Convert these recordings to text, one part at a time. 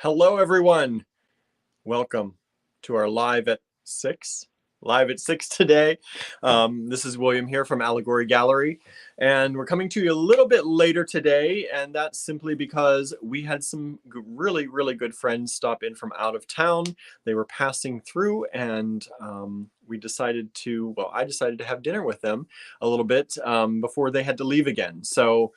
Hello, everyone. Welcome to our live at 6. Live at 6 today. This is William here from Allegory Gallery, and we're coming to you a little bit later today, and that's simply because we had some really, really good friends stop in from out of town. They were passing through, and I decided to have dinner with them a little bit before they had to leave again. So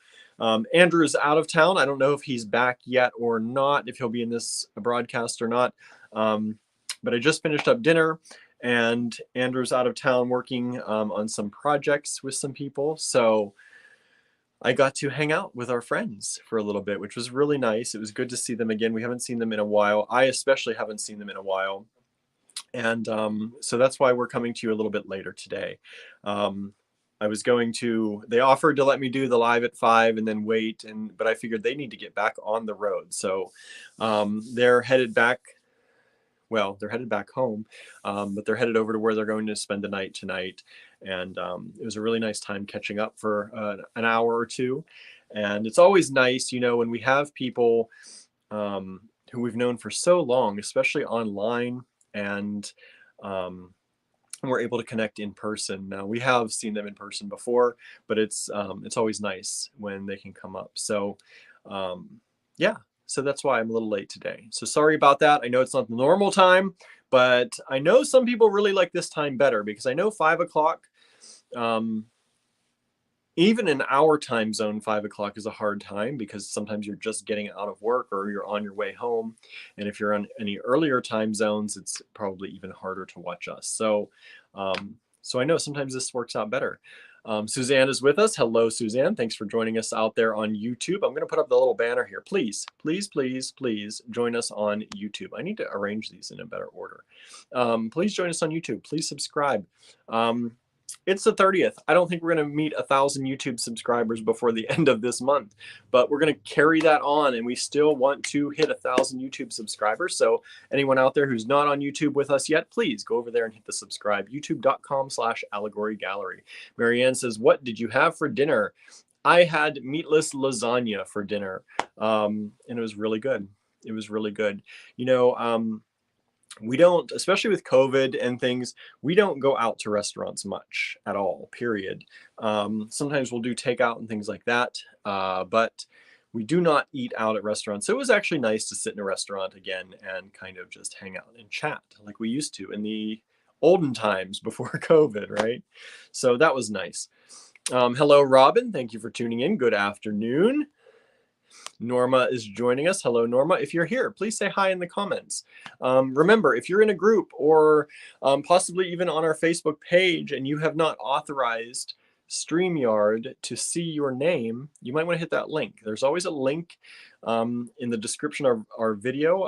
Andrew's out of town. I don't know if he's back yet or not, if he'll be in this broadcast or not. But I just finished up dinner, and Andrew's out of town working on some projects with some people. So I got to hang out with our friends for a little bit, which was really nice. It was good to see them again. We haven't seen them in a while. I especially haven't seen them in a while. And so that's why we're coming to you a little bit later today. They offered to let me do the live at 5 and then wait, but I figured they need to get back on the road. So they're headed back. Well, they're headed back home, but they're headed over to where they're going to spend the night tonight. And it was a really nice time catching up for an hour or two. And it's always nice, when we have people who we've known for so long, especially online, and we're able to connect in person. Now, we have seen them in person before, but it's always nice when they can come up. So yeah. So that's why I'm a little late today. So sorry about that. I know it's not the normal time, but I know some people really like this time better, because I know 5 o'clock, even in our time zone, 5 o'clock is a hard time, because sometimes you're just getting out of work or you're on your way home. And if you're on any earlier time zones, it's probably even harder to watch us. So I know sometimes this works out better. Suzanne is with us. Hello, Suzanne. Thanks for joining us out there on YouTube. I'm going to put up the little banner here. Please, please, please, please join us on YouTube. I need to arrange these in a better order. Please join us on YouTube. Please subscribe. It's the 30th. I don't think we're going to meet 1,000 YouTube subscribers before the end of this month, but we're going to carry that on, and we still want to hit 1,000 YouTube subscribers. So anyone out there who's not on YouTube with us yet, please go over there and hit the subscribe. YouTube.com/Allegory Gallery. Marianne says, "What did you have for dinner?" I had meatless lasagna for dinner, and it was really good. It was really good. We don't, especially with COVID and things, we don't go out to restaurants much at all, period. Sometimes we'll do takeout and things like that, but we do not eat out at restaurants. So it was actually nice to sit in a restaurant again and kind of just hang out and chat like we used to in the olden times before COVID, right? So that was nice. Hello, Robin. Thank you for tuning in. Good afternoon. Norma is joining us. Hello, Norma. If you're here, please say hi in the comments. Remember, if you're in a group or possibly even on our Facebook page and you have not authorized StreamYard to see your name, you might want to hit that link. There's always a link in the description of our video.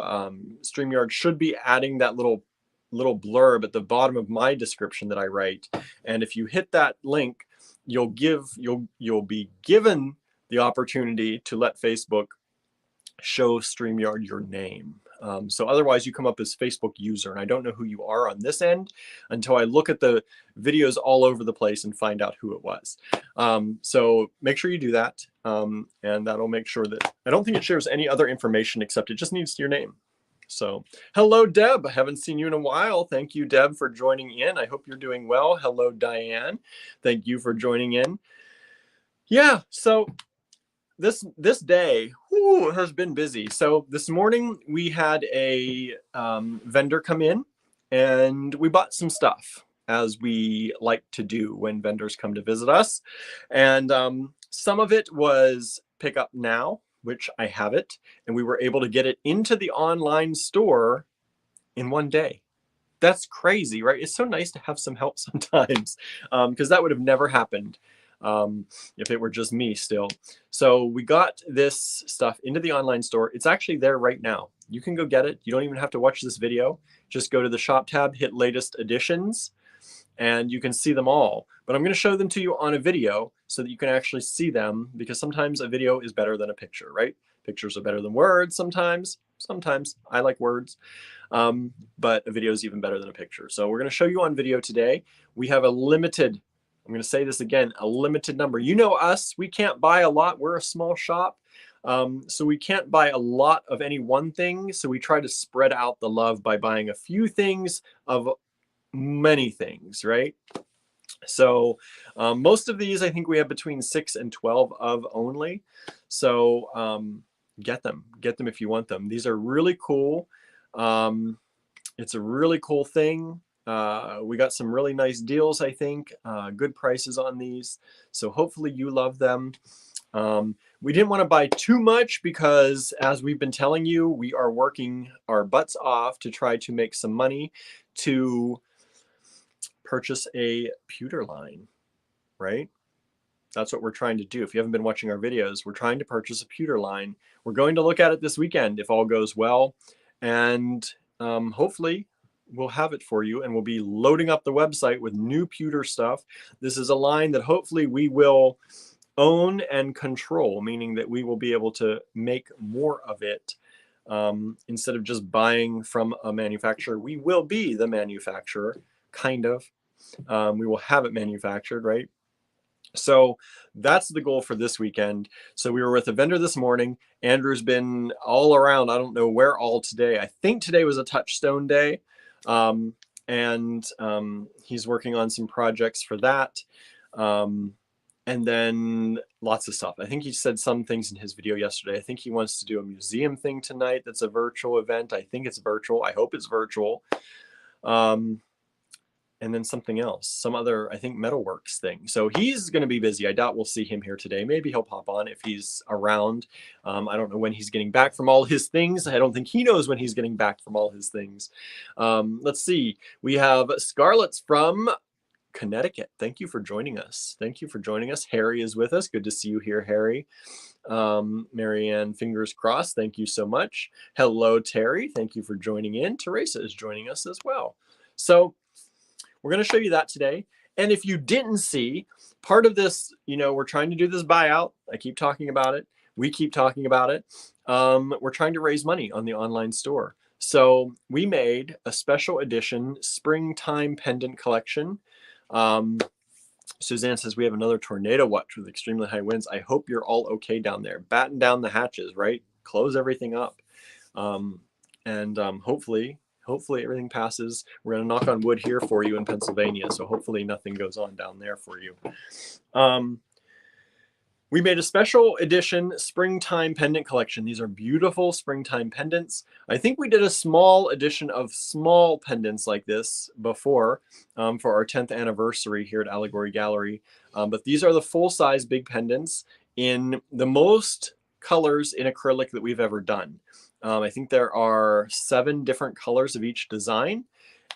StreamYard should be adding that little blurb at the bottom of my description that I write. And if you hit that link, you'll be given the opportunity to let Facebook show StreamYard your name. So otherwise you come up as Facebook user, and I don't know who you are on this end until I look at the videos all over the place and find out who it was. So make sure you do that, and that'll make sure that, I don't think it shares any other information except it just needs your name. So hello, Deb. I haven't seen you in a while. Thank you, Deb, for joining in. I hope you're doing well. Hello, Diane. Thank you for joining in. Yeah, so this day has been busy. So this morning we had a vendor come in, and we bought some stuff, as we like to do when vendors come to visit us. And some of it was pick up now, which I have it, and we were able to get it into the online store in one day. That's crazy, right? It's so nice to have some help sometimes, because that would have never happened if it were just me still. So we got this stuff into the online store. It's actually there right now. You can go get it. You don't even have to watch this video. Just go to the shop tab, hit latest editions, and you can see them all. But I'm going to show them to you on a video so that you can actually see them, because sometimes a video is better than a picture, right? Pictures are better than words sometimes. Sometimes I like words, but a video is even better than a picture. So we're going to show you on video today. We have a limited, I'm going to say this again, a limited number. You know us, we can't buy a lot. We're a small shop. So we can't buy a lot of any one thing. So we try to spread out the love by buying a few things of many things, right? So most of these, I think we have between 6 and 12 of only. So get them if you want them. These are really cool. It's a really cool thing. We got some really nice deals, I think, good prices on these. So hopefully you love them. We didn't want to buy too much because, as we've been telling you, we are working our butts off to try to make some money to purchase a pewter line, right? That's what we're trying to do. If you haven't been watching our videos, we're trying to purchase a pewter line. We're going to look at it this weekend if all goes well. And hopefully we'll have it for you, and we'll be loading up the website with new pewter stuff. This is a line that hopefully we will own and control, meaning that we will be able to make more of it. Instead of just buying from a manufacturer, we will be the manufacturer, kind of. We will have it manufactured, right? So that's the goal for this weekend. So we were with a vendor this morning. Andrew's been all around. I don't know where all today. I think today was a touchstone day. He's working on some projects for that. And then lots of stuff. I think he said some things in his video yesterday. I think he wants to do a museum thing tonight. That's a virtual event. I think it's virtual. I hope it's virtual. And then something else, some other, I think, metalworks thing. So he's going to be busy. I doubt we'll see him here today. Maybe he'll pop on if he's around. I don't know when he's getting back from all his things. I don't think he knows when he's getting back from all his things. Let's see. We have Scarlett's from Connecticut. Thank you for joining us. Thank you for joining us. Harry is with us. Good to see you here, Harry. Marianne, fingers crossed. Thank you so much. Hello, Terry. Thank you for joining in. Teresa is joining us as well. So we're going to show you that today. And if you didn't see, part of this, you know, we're trying to do this buyout. I keep talking about it. We keep talking about it. We're trying to raise money on the online store. So we made a special edition springtime pendant collection. Suzanne says we have another tornado watch with extremely high winds. I hope you're all okay down there. Batten down the hatches, right? Close everything up. Hopefully everything passes. We're going to knock on wood here for you in Pennsylvania. So hopefully nothing goes on down there for you. We made a special edition springtime pendant collection. These are beautiful springtime pendants. I think we did a small edition of small pendants like this before for our 10th anniversary here at Allegory Gallery. But these are the full-size big pendants in the most colors in acrylic that we've ever done. I think there are 7 different colors of each design,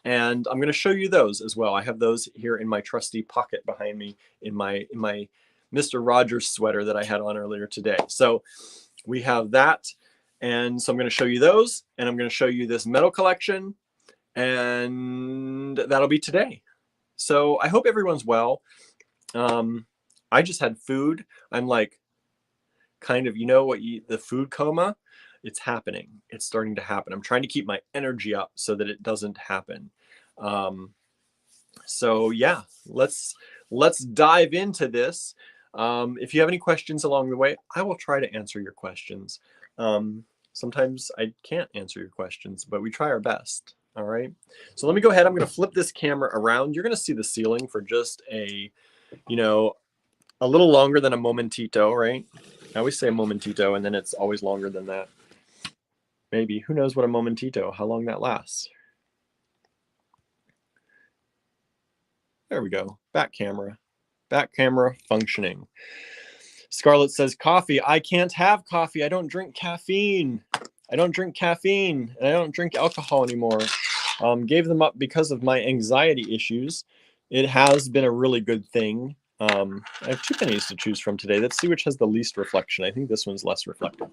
and I'm going to show you those as well. I have those here in my trusty pocket behind me in my Mr. Rogers sweater that I had on earlier today. So we have that, and so I'm going to show you those, and I'm going to show you this metal collection, and that'll be today. So I hope everyone's well. I just had food. I'm like kind of, you know what, the food coma. It's happening. It's starting to happen. I'm trying to keep my energy up so that it doesn't happen. So yeah, let's dive into this. If you have any questions along the way, I will try to answer your questions. Sometimes I can't answer your questions, but we try our best. All right. So let me go ahead. I'm going to flip this camera around. You're going to see the ceiling for just a little longer than a momentito, right? I always say a momentito, and then it's always longer than that. Maybe. Who knows what a momentito, how long that lasts. There we go. Back camera. Back camera functioning. Scarlett says, coffee. I can't have coffee. I don't drink caffeine. I don't drink caffeine. And I don't drink alcohol anymore. Gave them up because of my anxiety issues. It has been a really good thing. I have 2 pennies to choose from today. Let's see which has the least reflection. I think this one's less reflective.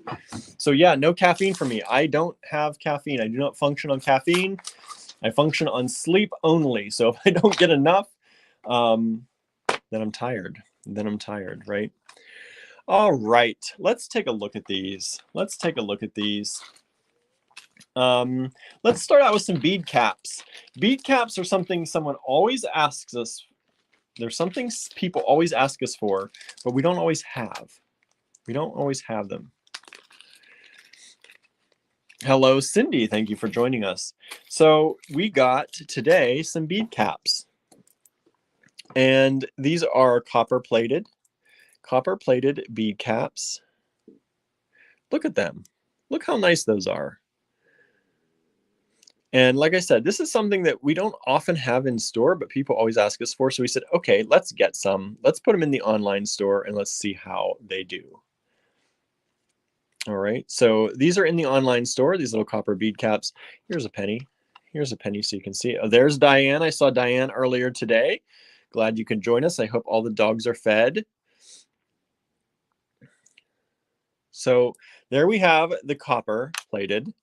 So yeah, no caffeine for me. I don't have caffeine. I do not function on caffeine. I function on sleep only. So if I don't get enough, then I'm tired. Right? All right. Let's take a look at these. Let's start out with some bead caps. Bead caps are something someone always asks us. There's something people always ask us for, but we don't always have. We don't always have them. Hello, Cindy. Thank you for joining us. So we got today some bead caps. And these are copper-plated bead caps. Look at them. Look how nice those are. And like I said, this is something that we don't often have in store, but people always ask us for. So we said, okay, let's get some. Let's put them in the online store and let's see how they do. All right, so these are in the online store, these little copper bead caps. Here's a penny. Here's a penny so you can see. Oh, there's Diane. I saw Diane earlier today. Glad you can join us. I hope all the dogs are fed. So there we have the copper plated.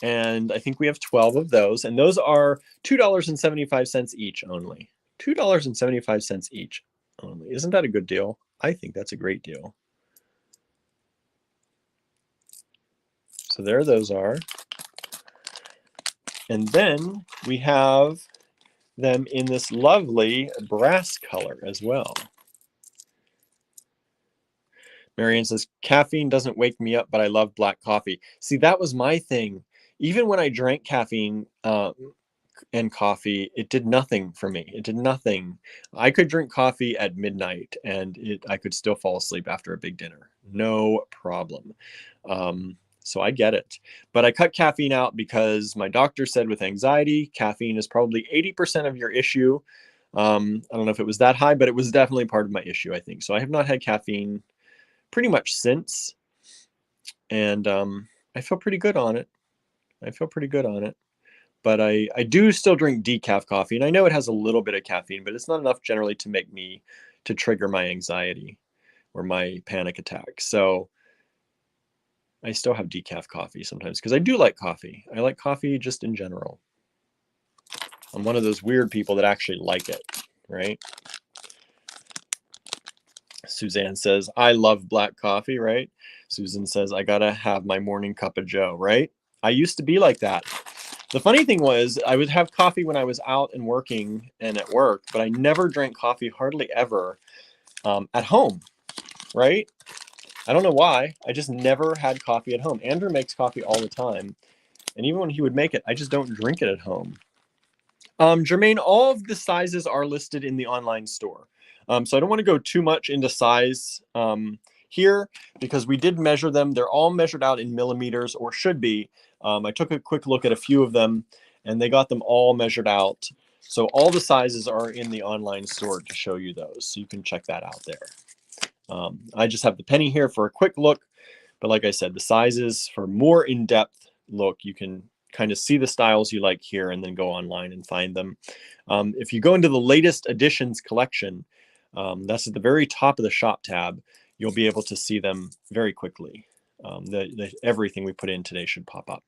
And I think we have 12 of those. And those are $2.75 each only. $2.75 each only. Isn't that a good deal? I think that's a great deal. So there those are. And then we have them in this lovely brass color as well. Marianne says, caffeine doesn't wake me up, but I love black coffee. See, that was my thing. Even when I drank caffeine and coffee, it did nothing for me. It did nothing. I could drink coffee at midnight and I could still fall asleep after a big dinner. No problem. So I get it. But I cut caffeine out because my doctor said with anxiety, caffeine is probably 80% of your issue. I don't know if it was that high, but it was definitely part of my issue, I think. So I have not had caffeine pretty much since. And I feel pretty good on it. I feel pretty good on it. But I do still drink decaf coffee. And I know it has a little bit of caffeine, but it's not enough generally to make me, to trigger my anxiety or my panic attack. So I still have decaf coffee sometimes because I do like coffee. I like coffee just in general. I'm one of those weird people that actually like it, right? Suzanne says, I love black coffee, right? Susan says, I gotta have my morning cup of joe, right? I used to be like that. The funny thing was I would have coffee when I was out and working and at work, but I never drank coffee hardly ever at home, right? I don't know why. I just never had coffee at home. Andrew makes coffee all the time. And even when he would make it, I just don't drink it at home. Jermaine, all of the sizes are listed in the online store. So I don't want to go too much into size here because we did measure them. They're all measured out in millimeters, or should be. I took a quick look at a few of them and they got them all measured out. So all the sizes are in the online store to show you those. So you can check that out there. I just have the penny here for a quick look. But like I said, the sizes for more in-depth look, you can kind of see the styles you like here and then go online and find them. If you go into the latest editions collection, that's at the very top of the shop tab, you'll be able to see them very quickly. Everything we put in today should pop up.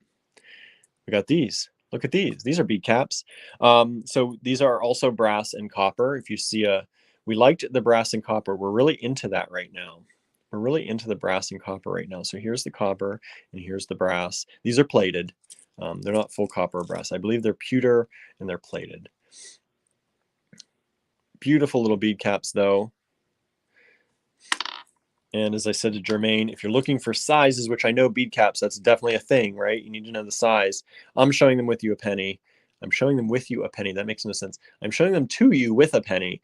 We got these. Look at these. These are bead caps. So these are also brass and copper. If you see we liked the brass and copper. We're really into that right now. We're really into the brass and copper right now. So here's the copper and here's the brass. These are plated. They're not full copper or brass. I believe they're pewter and they're plated. Beautiful little bead caps though. And as I said to Jermaine, if you're looking for sizes, which I know bead caps, that's definitely a thing, right? You need to know the size. I'm showing them with you a penny. I'm showing them with you a penny. That makes no sense. I'm showing them to you with a penny.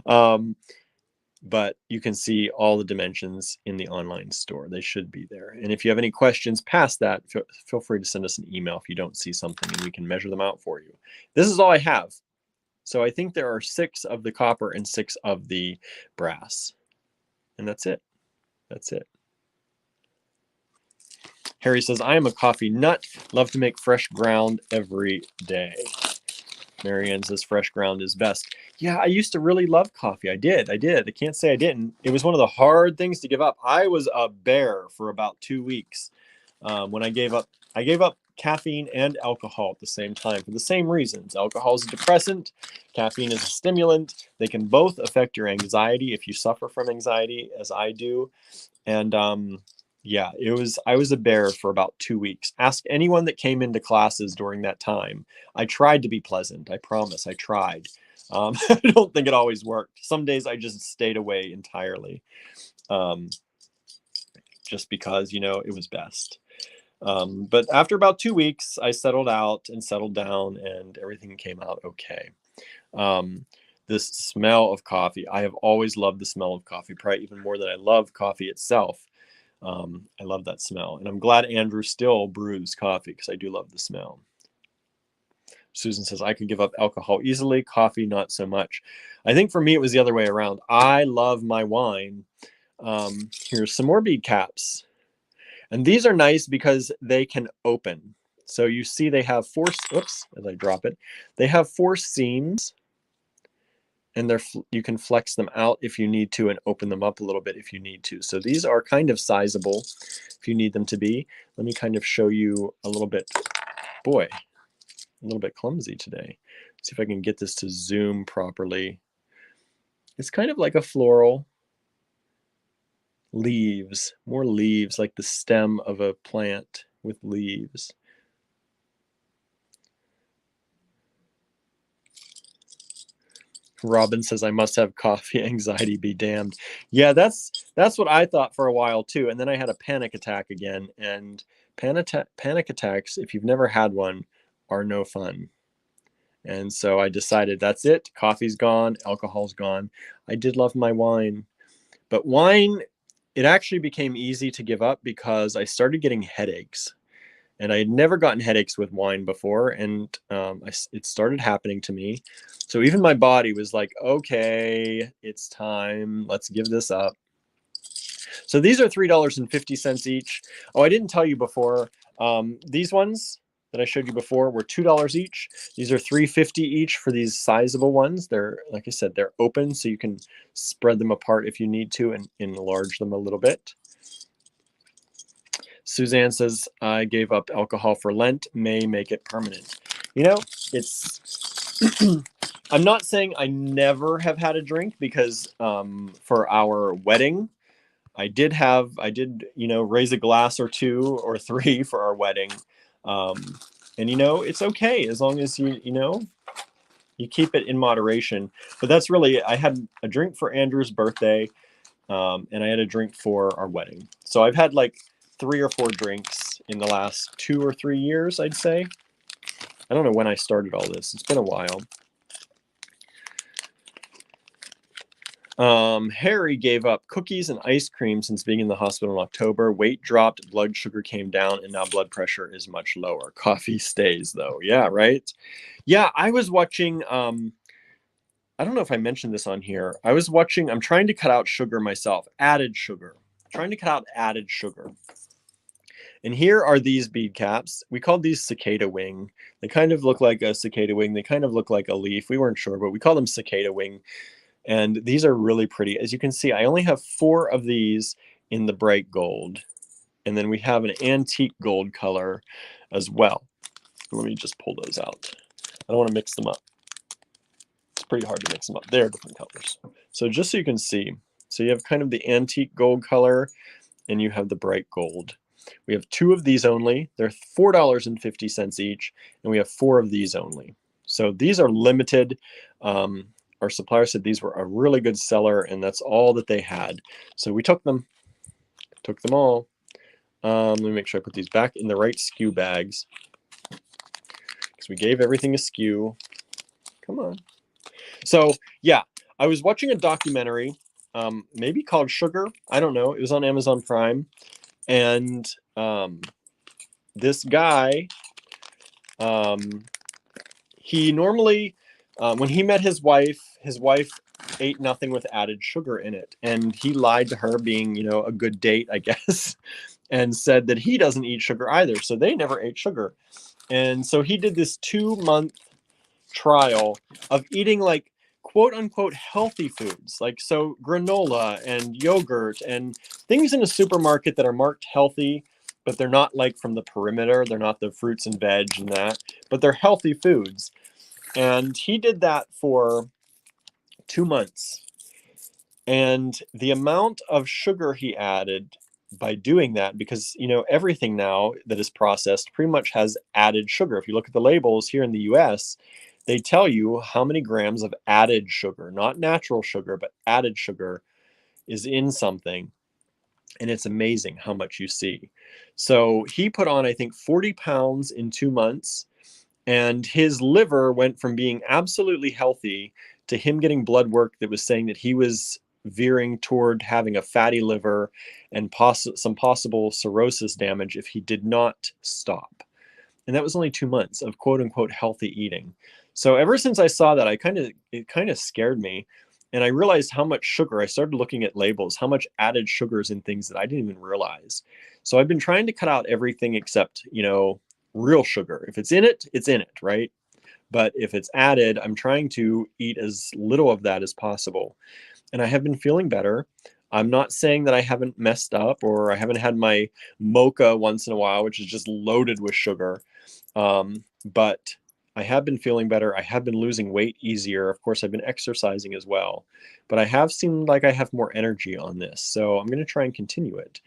But you can see all the dimensions in the online store. They should be there. And if you have any questions past that, feel free to send us an email if you don't see something and we can measure them out for you. This is all I have. So I think there are 6 of the copper and 6 of the brass. And that's it. That's it. Harry says, I am a coffee nut. Love to make fresh ground every day. Marianne says fresh ground is best. Yeah, I used to really love coffee. I did. I can't say I didn't. It was one of the hard things to give up. I was a bear for about 2 weeks when I gave up. I gave up caffeine and alcohol at the same time for the same reasons. Alcohol is a depressant. Caffeine is a stimulant. They can both affect your anxiety if you suffer from anxiety, as I do. And yeah, I was a bear for about 2 weeks. Ask anyone that came into classes during that time. I tried to be pleasant. I promise I tried. I don't think it always worked. Some days I just stayed away entirely. Just because, it was best. But after about 2 weeks, I settled out and settled down, and everything came out okay. This smell of coffee, I have always loved the smell of coffee, probably even more than I love coffee itself. I love that smell, and I'm glad Andrew still brews coffee because I do love the smell. Susan says, I could give up alcohol easily, coffee not so much. I think for me, it was the other way around. I love my wine. Here's some more bead caps. And these are nice because they can open. So you see they have four, oops, as I drop it, they have 4 seams, and you can flex them out if you need to and open them up a little bit if you need to. So these are kind of sizable if you need them to be. Let me kind of show you a little bit. Boy, a little bit clumsy today. See if I can get this to zoom properly. It's kind of like a floral. Leaves, more leaves, like the stem of a plant with leaves. Robin says, I must have coffee anxiety, be damned. Yeah, that's what I thought for a while too. And then I had a panic attack again. And panic attacks, if you've never had one, are no fun. And so I decided that's it. Coffee's gone, alcohol's gone. I did love my wine. But wine, it actually became easy to give up because I started getting headaches. And I had never gotten headaches with wine before, and it started happening to me. So even my body was like, okay, it's time. Let's give this up. So these are $3.50 each. Oh, I didn't tell you before. These ones that I showed you before were $2 each. These are $3.50 each for these sizable ones. They're, like I said, they're open, so you can spread them apart if you need to and enlarge them a little bit. Suzanne says, I gave up alcohol for Lent, may make it permanent. You know, it's, I'm not saying I never have had a drink because for our wedding, I did, you know, raise a glass or 2 or 3 for our wedding. And, you know, it's okay as long as you know, you keep it in moderation. But that's really, I had a drink for Andrew's birthday and I had a drink for our wedding. So I've had like 3 or 4 drinks in the last 2 or 3 years, I'd say. I don't know when I started all this. It's been a while. Harry gave up cookies and ice cream since being in the hospital in October. Weight dropped, blood sugar came down, and now blood pressure is much lower. Coffee stays, though. Yeah, right? Yeah, I was watching... I don't know if I mentioned this on here. I'm trying to cut out sugar myself. Added sugar. Trying to cut out added sugar. And here are these bead caps. We called these Cicada Wing. They kind of look like a cicada wing. They kind of look like a leaf. We weren't sure, but we call them Cicada Wing. And these are really pretty. As you can see, I only have 4 of these in the bright gold. And then we have an antique gold color as well. Let me just pull those out. I don't want to mix them up. It's pretty hard to mix them up. They're different colors. So just so you can see, so you have kind of the antique gold color and you have the bright gold. We have 2 of these only. They're $4.50 each, and we have 4 of these only. So these are limited. Our supplier said these were a really good seller, and that's all that they had. So we took them all. Let me make sure I put these back in the right SKU bags because we gave everything a SKU. Come on. So yeah, I was watching a documentary, maybe called Sugar. I don't know. It was on Amazon Prime. And this guy, he normally, when he met his wife ate nothing with added sugar in it. And he lied to her, being, you know, a good date, I guess, and said that he doesn't eat sugar either. So they never ate sugar. And so he did this 2-month trial of eating like quote unquote healthy foods, like so granola and yogurt and things in a supermarket that are marked healthy, but they're not like from the perimeter. They're not the fruits and veg and that, but they're healthy foods. And he did that for 2 months. And the amount of sugar he added by doing that, because, you know, everything now that is processed pretty much has added sugar. If you look at the labels here in the US, they tell you how many grams of added sugar, not natural sugar, but added sugar is in something. and it's amazing how much you see. So he put on, I think, 40 pounds in 2 months, and his liver went from being absolutely healthy to him getting blood work that was saying that he was veering toward having a fatty liver and some possible cirrhosis damage if he did not stop. And that was only 2 months of quote unquote healthy eating. So ever since I saw that, it kind of scared me. And I realized how much sugar, I started looking at labels, how much added sugars in things that I didn't even realize. So I've been trying to cut out everything except, real sugar. If it's in it, right? But if it's added, I'm trying to eat as little of that as possible. And I have been feeling better. I'm not saying that I haven't messed up or I haven't had my mocha once in a while, which is just loaded with sugar. But I have been feeling better. I have been losing weight easier. Of course, I've been exercising as well. But I have seemed like I have more energy on this. So I'm going to try and continue it.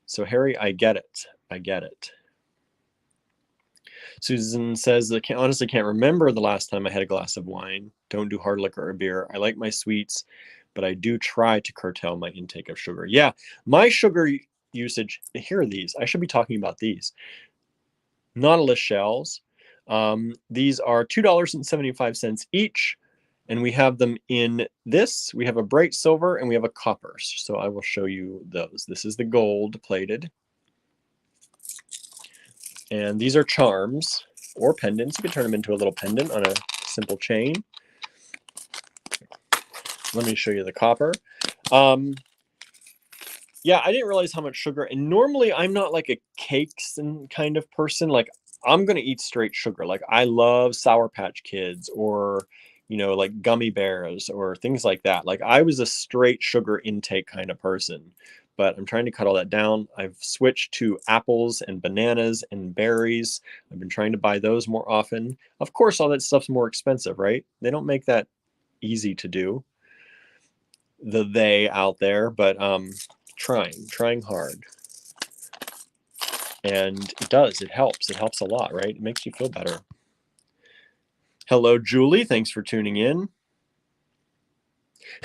So Harry, I get it. I get it. Susan says, I honestly can't remember the last time I had a glass of wine. Don't do hard liquor or beer. I like my sweets, but I do try to curtail my intake of sugar. Yeah, my sugar usage, here are these. I should be talking about these. Nautilus Shells. These are $2.75 each, and we have them in this. We have a bright silver and we have a copper. So I will show you those. This is the gold plated. And these are charms or pendants. You could turn them into a little pendant on a simple chain. Let me show you the copper. Yeah, I didn't realize how much sugar. And normally I'm not like a cakes and kind of person. Like I'm going to eat straight sugar. Like I love Sour Patch Kids or, like gummy bears or things like that. Like I was a straight sugar intake kind of person. But I'm trying to cut all that down. I've switched to apples and bananas and berries. I've been trying to buy those more often. Of course, all that stuff's more expensive, right? They don't make that easy to do. They out there, but trying hard. And it does. It helps. It helps a lot, right? It makes you feel better. Hello, Julie. Thanks for tuning in.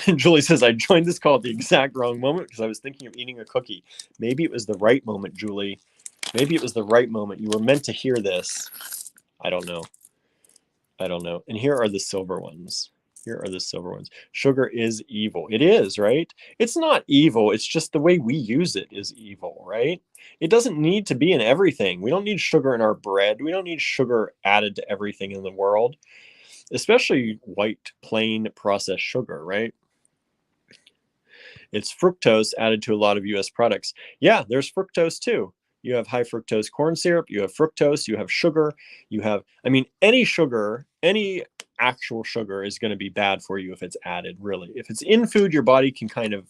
And Julie says, I joined this call at the exact wrong moment because I was thinking of eating a cookie. Maybe it was the right moment, Julie. Maybe it was the right moment. You were meant to hear this. I don't know. I don't know. And here are the silver ones. Here are the silver ones. Sugar is evil. It is, right? It's not evil. It's just the way we use it is evil, right? It doesn't need to be in everything. We don't need sugar in our bread. We don't need sugar added to everything in the world, especially white, plain processed sugar, right? It's fructose added to a lot of US products. Yeah, there's fructose too. You have high fructose corn syrup, you have fructose, you have sugar, you have, any sugar, any actual sugar is going to be bad for you if it's added, really. If it's in food, your body can kind of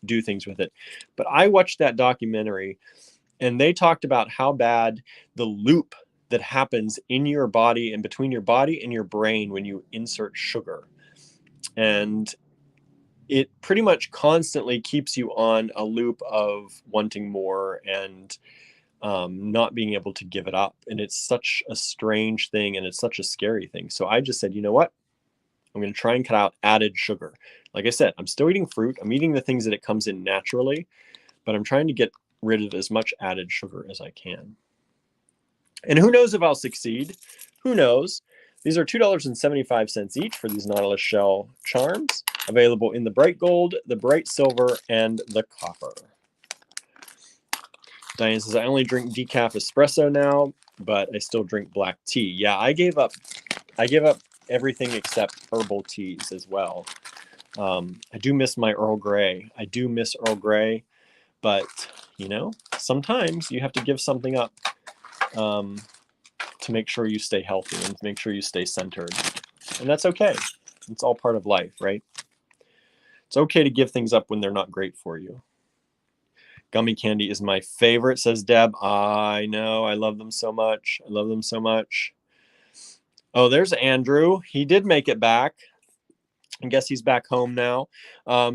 do things with it. But I watched that documentary and they talked about how bad the loop that happens in your body and between your body and your brain when you insert sugar. And it pretty much constantly keeps you on a loop of wanting more and not being able to give it up. And it's such a strange thing and it's such a scary thing. So I just said, you know what? I'm going to try and cut out added sugar. Like I said, I'm still eating fruit. I'm eating the things that it comes in naturally, but I'm trying to get rid of as much added sugar as I can. And who knows if I'll succeed? Who knows? These are $2.75 each for these Nautilus Shell charms, available in the bright gold, the bright silver, and the copper. Diane says, I only drink decaf espresso now, but I still drink black tea. Yeah, I gave up everything except herbal teas as well. I do miss my Earl Grey. I do miss Earl Grey, but sometimes you have to give something up to make sure you stay healthy and to make sure you stay centered. And that's okay. It's all part of life, right? It's okay to give things up when they're not great for you. Gummy candy is my favorite, says Deb. I know. I love them so much. I love them so much. Oh, there's Andrew. He did make it back. I guess he's back home now.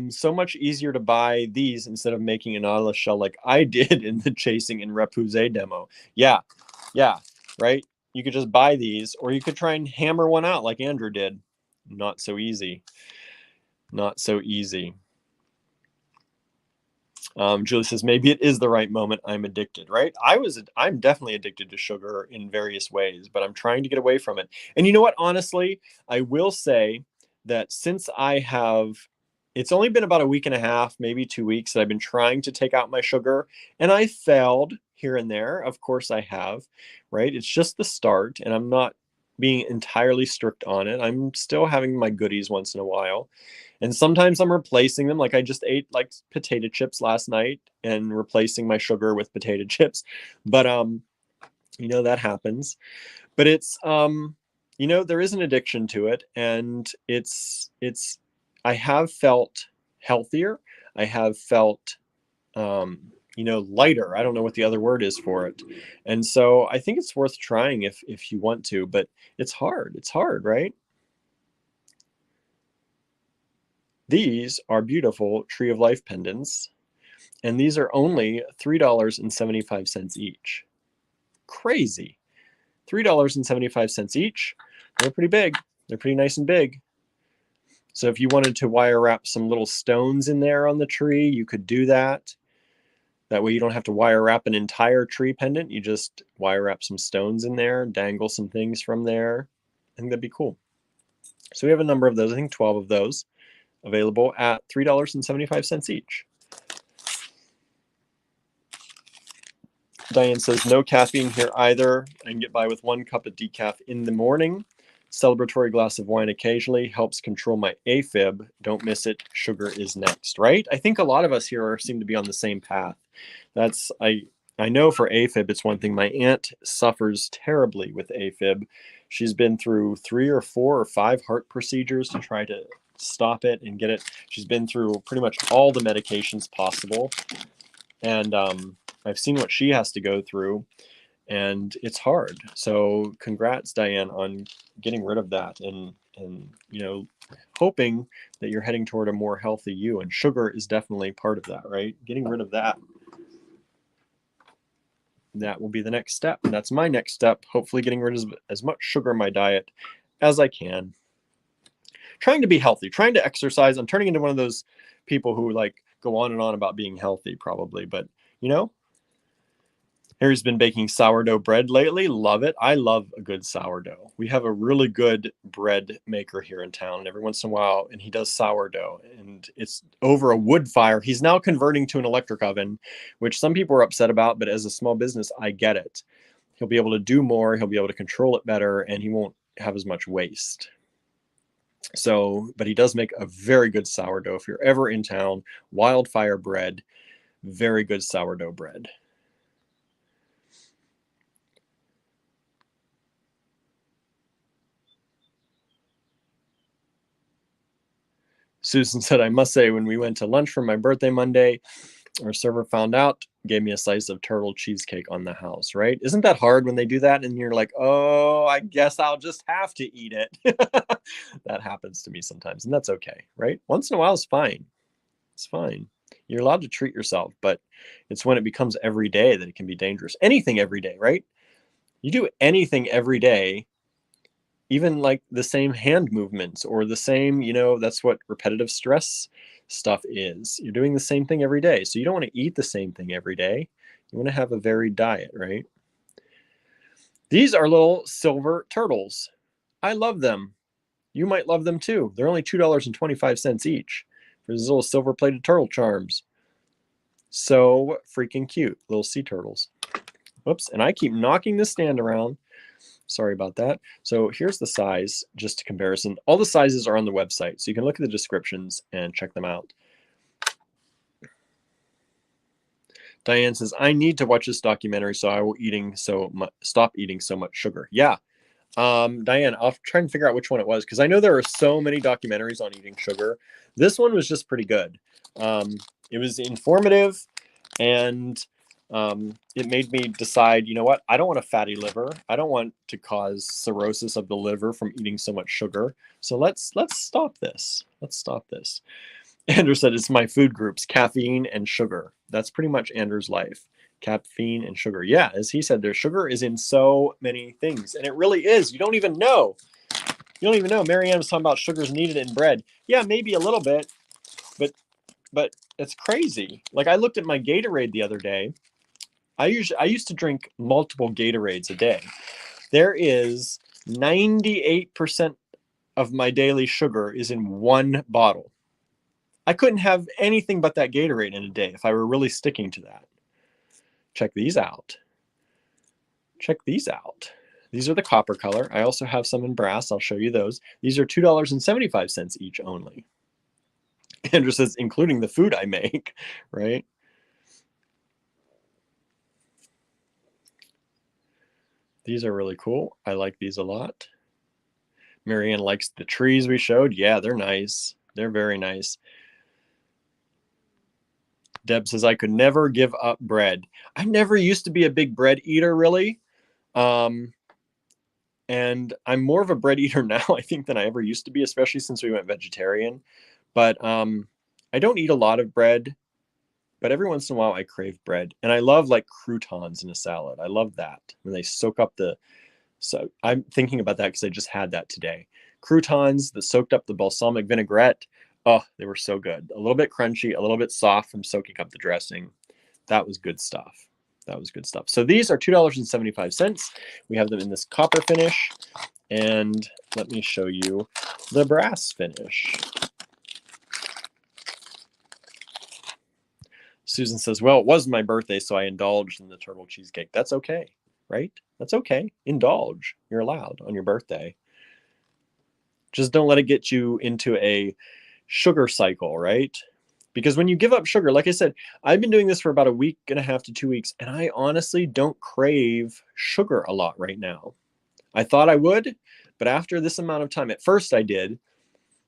So much easier to buy these instead of making a Nautilus shell like I did in the Chasing and Repoussé demo. Yeah, right? You could just buy these, or you could try and hammer one out like Andrew did. Not so easy. Not so easy. Julie says, maybe it is the right moment. I'm addicted, right? I'm definitely addicted to sugar in various ways, but I'm trying to get away from it. And you know what? Honestly, I will say that since it's only been about a week and a half, maybe 2 weeks that I've been trying to take out my sugar, and I failed here and there. Of course I have, right? It's just the start, and I'm not being entirely strict on it. I'm still having my goodies once in a while. And sometimes I'm replacing them. Like I just ate like potato chips last night and replacing my sugar with potato chips. But that happens. But it's there is an addiction to it, and I have felt healthier. I have felt lighter. I don't know what the other word is for it. And so I think it's worth trying if you want to, but it's hard. It's hard, right? These are beautiful Tree of Life pendants, and these are only $3.75 each. Crazy. $3.75 each. They're pretty big. They're pretty nice and big. So if you wanted to wire wrap some little stones in there on the tree, you could do that. That way you don't have to wire wrap an entire tree pendant. You just wire wrap some stones in there, dangle some things from there. I think that'd be cool. So we have a number of those, I think 12 of those, available at $3.75 each. Diane says, no caffeine here either. I can get by with 1 cup of decaf in the morning. Celebratory glass of wine occasionally helps control my AFib. Don't miss it. Sugar is next, right? I think a lot of us here seem to be on the same path. I know for AFib, it's one thing. My aunt suffers terribly with AFib. She's been through 3 or 4 or 5 heart procedures to try to stop it and get it. She's been through pretty much all the medications possible. And I've seen what she has to go through, and it's hard. So congrats, Diane, on getting rid of that and hoping that you're heading toward a more healthy you. And sugar is definitely part of that, right? Getting rid of that. That will be the next step. That's my next step. Hopefully getting rid of as much sugar in my diet as I can. Trying to be healthy, trying to exercise. I'm turning into one of those people who go on and on about being healthy probably, but Harry's been baking sourdough bread lately. Love it. I love a good sourdough. We have a really good bread maker here in town, and every once in a while, and he does sourdough, and it's over a wood fire. He's now converting to an electric oven, which some people are upset about, but as a small business, I get it. He'll be able to do more. He'll be able to control it better, and he won't have as much waste. So, but he does make a very good sourdough. If you're ever in town, Wildfire Bread, very good sourdough bread. Susan said, I must say, when we went to lunch for my birthday Monday, our server found out, gave me a slice of turtle cheesecake on the house, right? Isn't that hard when they do that? And you're like, oh, I guess I'll just have to eat it. That happens to me sometimes, and that's okay, right? Once in a while is fine. It's fine. You're allowed to treat yourself, but it's when it becomes every day that it can be dangerous. Anything every day, right? You do anything every day, even like the same hand movements or the same, that's what repetitive stress stuff is. You're doing the same thing every day. So you don't want to eat the same thing every day. You want to have a varied diet, right? These are little silver turtles. I love them. You might love them too. They're only $2.25 each for these little silver plated turtle charms. So freaking cute. Little sea turtles. Whoops. And I keep knocking this stand around. Sorry about that. So here's the size, just a comparison. All the sizes are on the website, so you can look at the descriptions and check them out. Diane says, I need to watch this documentary so I will stop eating so much sugar. Yeah. Diane, I'll try and figure out which one it was, because I know there are so many documentaries on eating sugar. This one was just pretty good. It was informative, and it made me decide, you know what? I don't want a fatty liver. I don't want to cause cirrhosis of the liver from eating so much sugar. So let's stop this. Let's stop this. Andrew said it's my food groups, caffeine and sugar. That's pretty much Andrew's life. Caffeine and sugar. Yeah, as he said, their sugar is in so many things, and it really is. You don't even know. You don't even know. Marianne was talking about sugar's needed in bread. Yeah, maybe a little bit, but it's crazy. Like I looked at my Gatorade the other day. I used to drink multiple Gatorades a day. There is 98% of my daily sugar is in one bottle. I couldn't have anything but that Gatorade in a day if I were really sticking to that. Check these out. Check these out. These are the copper color. I also have some in brass. I'll show you those. These are $2.75 each only. Andrew says, including the food I make, right? These are really cool. I like these a lot. Marianne likes the trees we showed. Yeah, they're nice. They're very nice. Deb says, I could never give up bread. I never used to be a big bread eater, really. And I'm more of a bread eater now, I think, than I ever used to be, especially since we went vegetarian. But I don't eat a lot of bread, but every once in a while I crave bread. And I love like croutons in a salad. I love that when they soak up the, so I'm thinking about that because I just had that today. Croutons that soaked up the balsamic vinaigrette. Oh, they were so good. A little bit crunchy, a little bit soft from soaking up the dressing. That was good stuff. That was good stuff. So these are $2.75. We have them in this copper finish. And let me show you the brass finish. Susan says, well, it was my birthday, so I indulged in the turtle cheesecake. That's okay, right? That's okay. Indulge. You're allowed on your birthday. Just don't let it get you into a sugar cycle, right? Because when you give up sugar, like I said, I've been doing this for about a week and a half to 2 weeks, and I honestly don't crave sugar a lot right now. I thought I would, but after this amount of time, at first I did,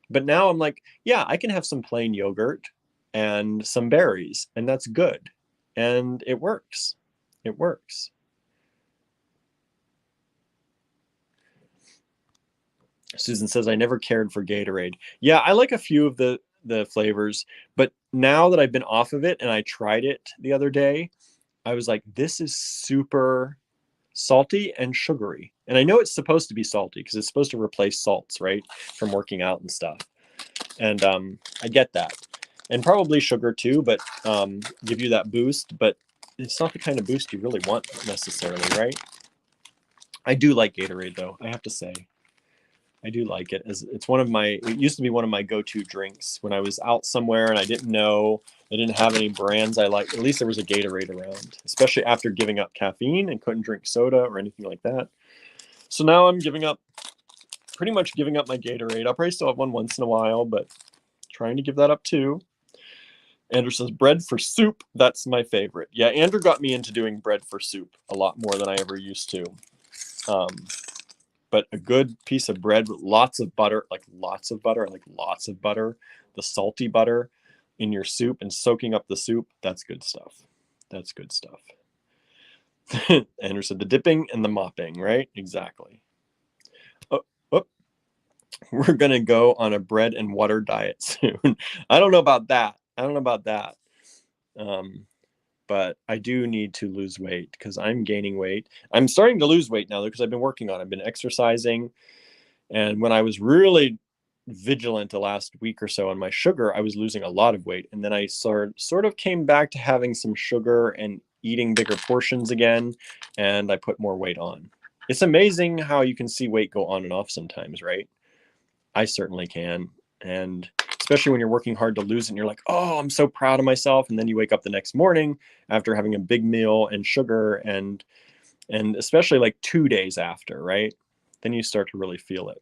but now I'm like, yeah, I can have some plain yogurt and some berries, and that's good. And it works. It works. Susan says, I never cared for Gatorade. Yeah, I like a few of the flavors, but now that I've been off of it and I tried it the other day, I was like, this is super salty and sugary. And I know it's supposed to be salty because it's supposed to replace salts, right? From working out and stuff. And I get that. And probably sugar too, but give you that boost, but it's not the kind of boost you really want necessarily, right? I do like Gatorade though, I have to say. I do like it. It's one of my, it used to be one of my go-to drinks when I was out somewhere and I didn't have any brands I liked. At least there was a Gatorade around, especially after giving up caffeine and couldn't drink soda or anything like that. So now I'm pretty much giving up my Gatorade. I'll probably still have one once in a while, but trying to give that up too. Andrew says, bread for soup, that's my favorite. Yeah, Andrew got me into doing bread for soup a lot more than I ever used to. But a good piece of bread with lots of butter, like lots of butter, the salty butter in your soup and soaking up the soup, that's good stuff. That's good stuff. Andrew said the dipping and the mopping, right? Exactly. Oh, we're going to go on a bread and water diet soon. I don't know about that. But I do need to lose weight because I'm gaining weight. I'm starting to lose weight now because I've been working on it. I've been exercising. And when I was really vigilant the last week or so on my sugar, I was losing a lot of weight. And then I sort of came back to having some sugar and eating bigger portions again. And I put more weight on. It's amazing how you can see weight go on and off sometimes, right? I certainly can. And especially when you're working hard to lose it and you're like, oh, I'm so proud of myself. And then you wake up the next morning after having a big meal and sugar and especially like 2 days after, right? Then you start to really feel it.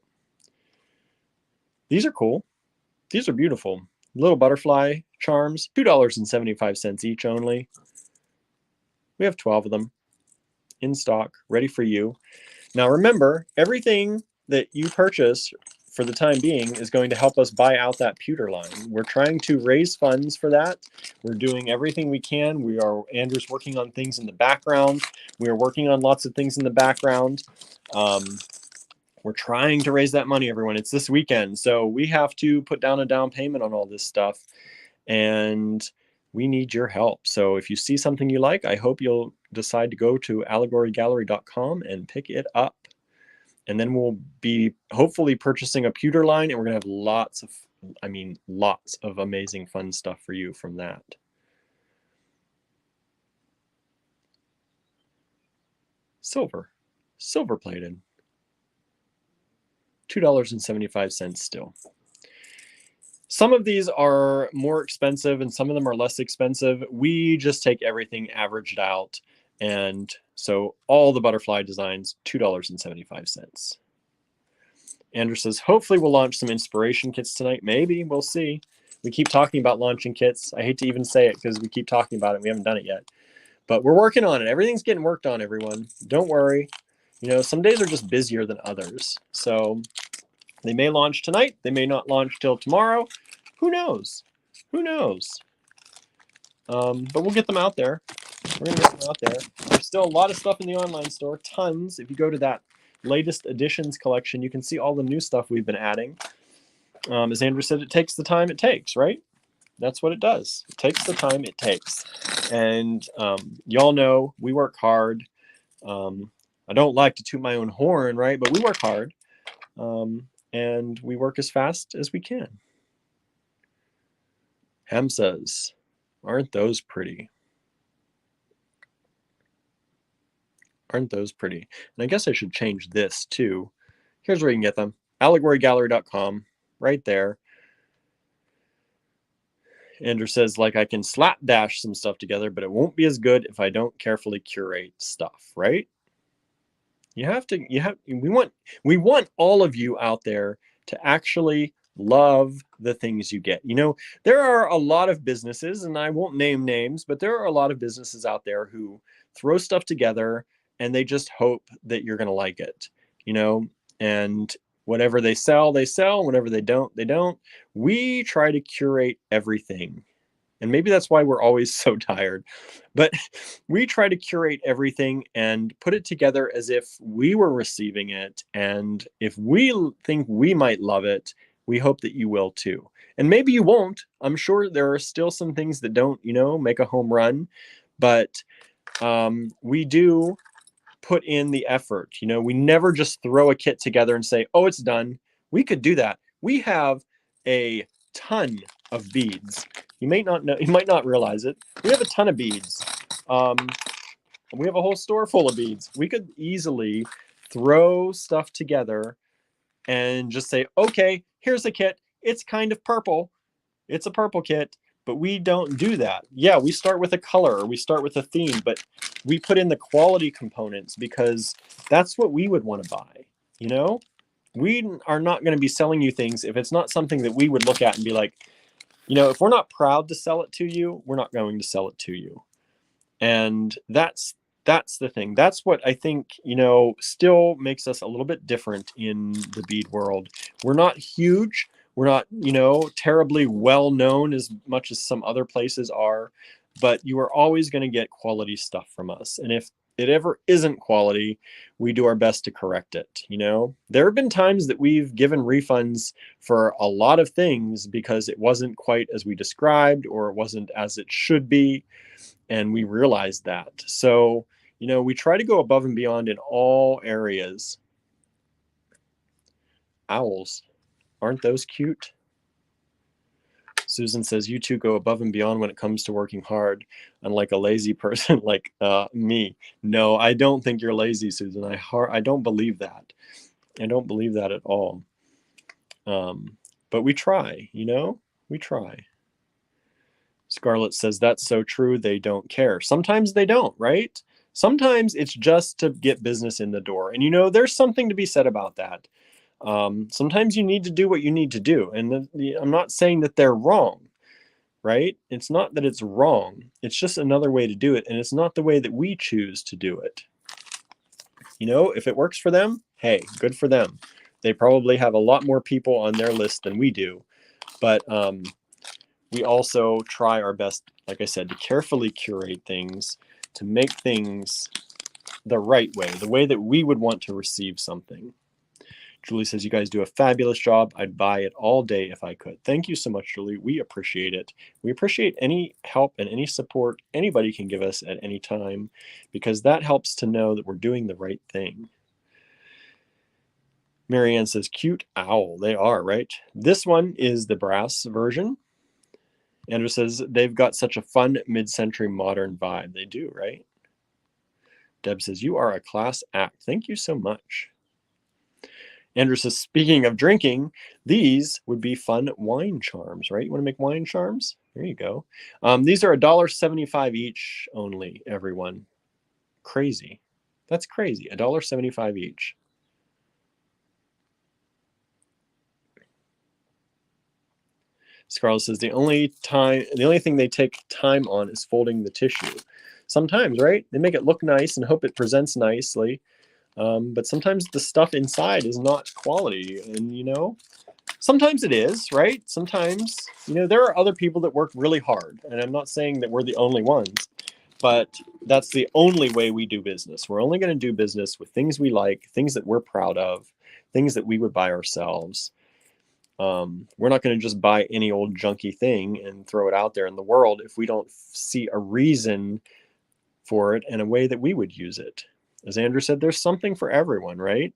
These are cool. These are beautiful. Little butterfly charms, $2.75 each only. We have 12 of them in stock, ready for you. Now remember, everything that you purchase for the time being is going to help us buy out that pewter line. We're trying to raise funds for that. We're doing everything we can. Andrew's working on things in the background. We are working on lots of things in the background. We're trying to raise that money, everyone. It's this weekend. So we have to put down a down payment on all this stuff. And we need your help. So if you see something you like, I hope you'll decide to go to allegorygallery.com and pick it up. And then we'll be hopefully purchasing a pewter line, and we're going to have lots of I mean, lots of amazing fun stuff for you from that. Silver plated. $2.75 still. Some of these are more expensive and some of them are less expensive. We just take everything averaged out. And so all the butterfly designs, $2.75. Andrew says, hopefully we'll launch some inspiration kits tonight. Maybe, we'll see. We keep talking about launching kits. I hate to even say it because we keep talking about it. We haven't done it yet. But we're working on it. Everything's getting worked on, everyone. Don't worry. You know, some days are just busier than others. So they may launch tonight. They may not launch till tomorrow. Who knows? Who knows? But we'll get them out there. We're going to get them out there. There's still a lot of stuff in the online store. Tons. If you go to that latest editions collection, you can see all the new stuff we've been adding. As Andrew said, it takes the time it takes, right? That's what it does. It takes the time it takes. And y'all know we work hard. I don't like to toot my own horn, right? But we work hard. And we work as fast as we can. Ham says, aren't those pretty? Aren't those pretty? And I guess I should change this too. Here's where you can get them. allegorygallery.com, right there. Andrew says, like, I can slapdash some stuff together, but it won't be as good if I don't carefully curate stuff, right? We want all of you out there to actually love the things you get. You know, there are a lot of businesses, and I won't name names, but there are a lot of businesses out there who throw stuff together and they just hope that you're going to like it, you know, and whatever they sell, whatever they don't, they don't. We try to curate everything. And maybe that's why we're always so tired. But we try to curate everything and put it together as if we were receiving it. And if we think we might love it, we hope that you will too. And maybe you won't. I'm sure there are still some things that don't, you know, make a home run. But we do put in the effort. You know, we never just throw a kit together and say, oh, it's done. We could do that. We have a ton of beads. You might not know, you might not realize it. We have a ton of beads. We have a whole store full of beads. We could easily throw stuff together and just say, okay, here's a kit. It's kind of purple. It's a purple kit, but we don't do that. Yeah, we start with a color, or we start with a theme, but we put in the quality components because that's what we would want to buy. You know, we are not going to be selling you things if it's not something that we would look at and be like, you know, if we're not proud to sell it to you, we're not going to sell it to you. And that's the thing. That's what I think, you know, still makes us a little bit different in the bead world. We're not huge. We're not, you know, terribly well known as much as some other places are, but you are always going to get quality stuff from us. And if it ever isn't quality, we do our best to correct it. You know, there have been times that we've given refunds for a lot of things because it wasn't quite as we described, or it wasn't as it should be. And we realized that. So, you know, we try to go above and beyond in all areas. Owls, aren't those cute? Susan says, you two go above and beyond when it comes to working hard, unlike a lazy person like me. No, I don't think you're lazy, Susan. I don't believe that. I don't believe that at all. But we try, you know, we try. Scarlett says, that's so true. They don't care. Sometimes they don't, right? Sometimes it's just to get business in the door. And, you know, there's something to be said about that. Sometimes you need to do what you need to do. And I'm not saying that they're wrong, right? It's not that it's wrong. It's just another way to do it. And it's not the way that we choose to do it. You know, if it works for them, hey, good for them. They probably have a lot more people on their list than we do. But we also try our best, like I said, to carefully curate things, to make things the right way, the way that we would want to receive something. Julie says, you guys do a fabulous job. I'd buy it all day if I could. Thank you so much, Julie. We appreciate it. We appreciate any help and any support anybody can give us at any time, because that helps to know that we're doing the right thing. Marianne says, cute owl. They are, right? This one is the brass version. Andrew says, they've got such a fun mid-century modern vibe. They do, right? Deb says, you are a class act. Thank you so much. Andrew says, speaking of drinking, these would be fun wine charms, right? You want to make wine charms? There you go. These are $1.75 each only, everyone. Crazy. That's crazy. $1.75 each. Scarlett says, the only thing they take time on is folding the tissue. Sometimes, right? They make it look nice and hope it presents nicely. But sometimes the stuff inside is not quality. And, you know, sometimes it is, right? Sometimes, you know, there are other people that work really hard. And I'm not saying that we're the only ones, but that's the only way we do business. We're only going to do business with things we like, things that we're proud of, things that we would buy ourselves. We're not going to just buy any old junky thing and throw it out there in the world if we don't see a reason for it and a way that we would use it. As Andrew said, there's something for everyone, right?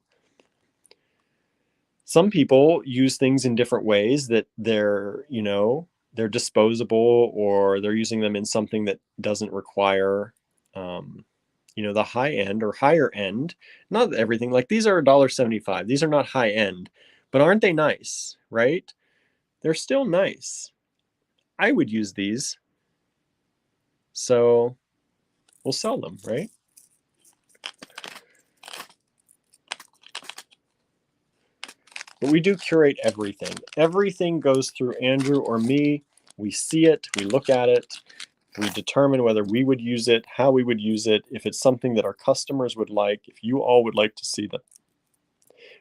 Some people use things in different ways that they're, you know, they're disposable, or they're using them in something that doesn't require, you know, the high end or higher end. Not everything. Like these are $1.75. These are not high end, but aren't they nice, right? They're still nice. I would use these. So we'll sell them, right? But we do curate everything. Everything goes through Andrew or me. We see it, we look at it, we determine whether we would use it, how we would use it, if it's something that our customers would like, if you all would like to see them.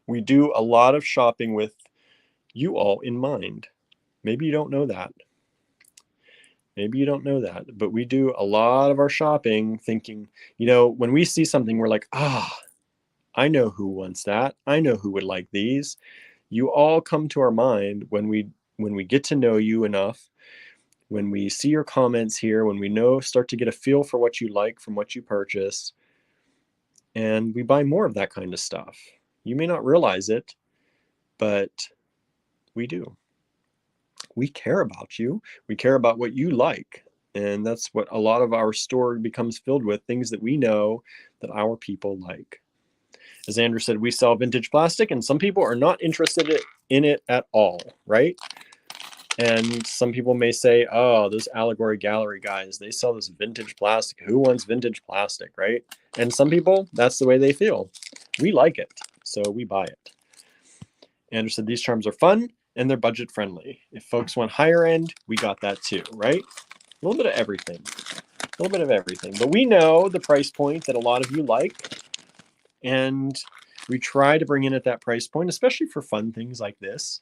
We do a lot of shopping with you all in mind. Maybe you don't know that. Maybe you don't know that, but we do a lot of our shopping thinking, you know, when we see something, we're like, I know who wants that. I know who would like these. You all come to our mind when we get to know you enough, when we see your comments here, when we start to get a feel for what you like from what you purchase, and we buy more of that kind of stuff. You may not realize it, but we do. We care about you. We care about what you like. And that's what a lot of our store becomes filled with, things that we know that our people like. As Andrew said, we sell vintage plastic, and some people are not interested in it at all, right? And some people may say, oh, those Allegory Gallery guys, they sell this vintage plastic. Who wants vintage plastic, right? And some people, that's the way they feel. We like it, so we buy it. Andrew said, these charms are fun, and they're budget friendly. If folks want higher end, we got that too, right? A little bit of everything. A little bit of everything. But we know the price point that a lot of you like. And we try to bring in at that price point, especially for fun things like this.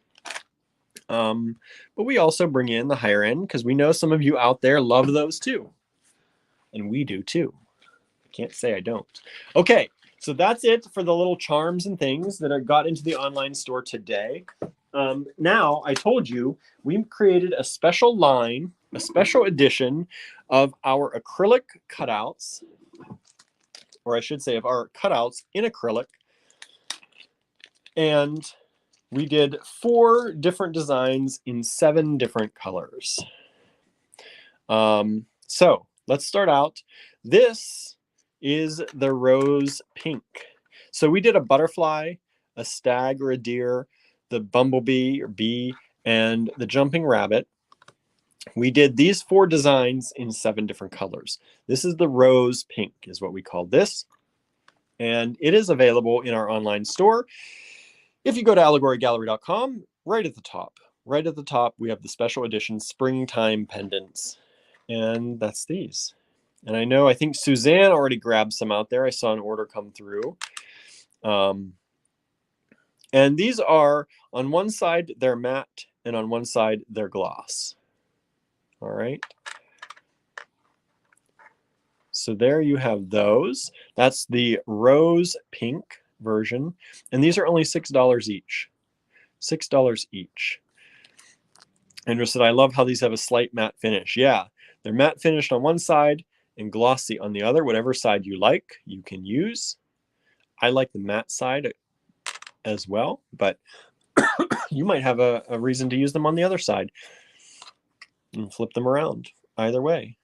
But we also bring in the higher end because we know some of you out there love those too. And we do too. I can't say I don't. Okay, so that's it for the little charms and things that got into the online store today. Now, I told you, we've created a special line, a special edition of our acrylic cutouts, or I should say of our cutouts in acrylic. And we did 4 different designs in 7 different colors. So let's start out. This is the rose pink. So we did a butterfly, a stag or a deer, the bumblebee or bee, and the jumping rabbit. We did these 4 designs in 7 different colors. This is the rose pink is what we call this. And it is available in our online store. If you go to allegorygallery.com, right at the top, we have the special edition springtime pendants. And that's these. And I think Suzanne already grabbed some out there. I saw an order come through. And these are, on one side, they're matte, and on one side, they're gloss. All right. So there you have those. That's the rose pink version. And these are only $6 each. $6 each. Andrew said, I love how these have a slight matte finish. Yeah, they're matte finished on one side and glossy on the other. Whatever side you like, you can use. I like the matte side as well, but you might have a reason to use them on the other side and flip them around either way.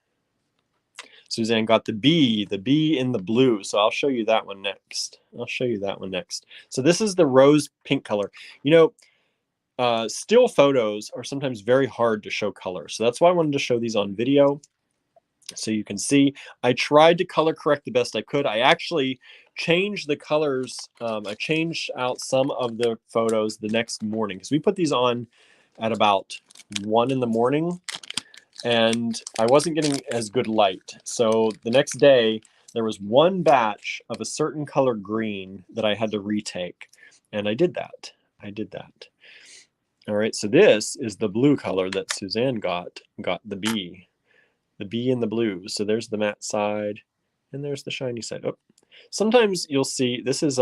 Suzanne got the bee in the blue. So I'll show you that one next. So this is the rose pink color. You know, still photos are sometimes very hard to show color. So that's why I wanted to show these on video so you can see. I tried to color correct the best I could. I actually changed the colors. I changed out some of the photos the next morning because we put these on at about 1 in the morning. And I wasn't getting as good light. So the next day, there was one batch of a certain color green that I had to retake. And I did that. All right, so this is the blue color that Suzanne got the bee in the blue. So there's the matte side and there's the shiny side. Oh, sometimes you'll see this is,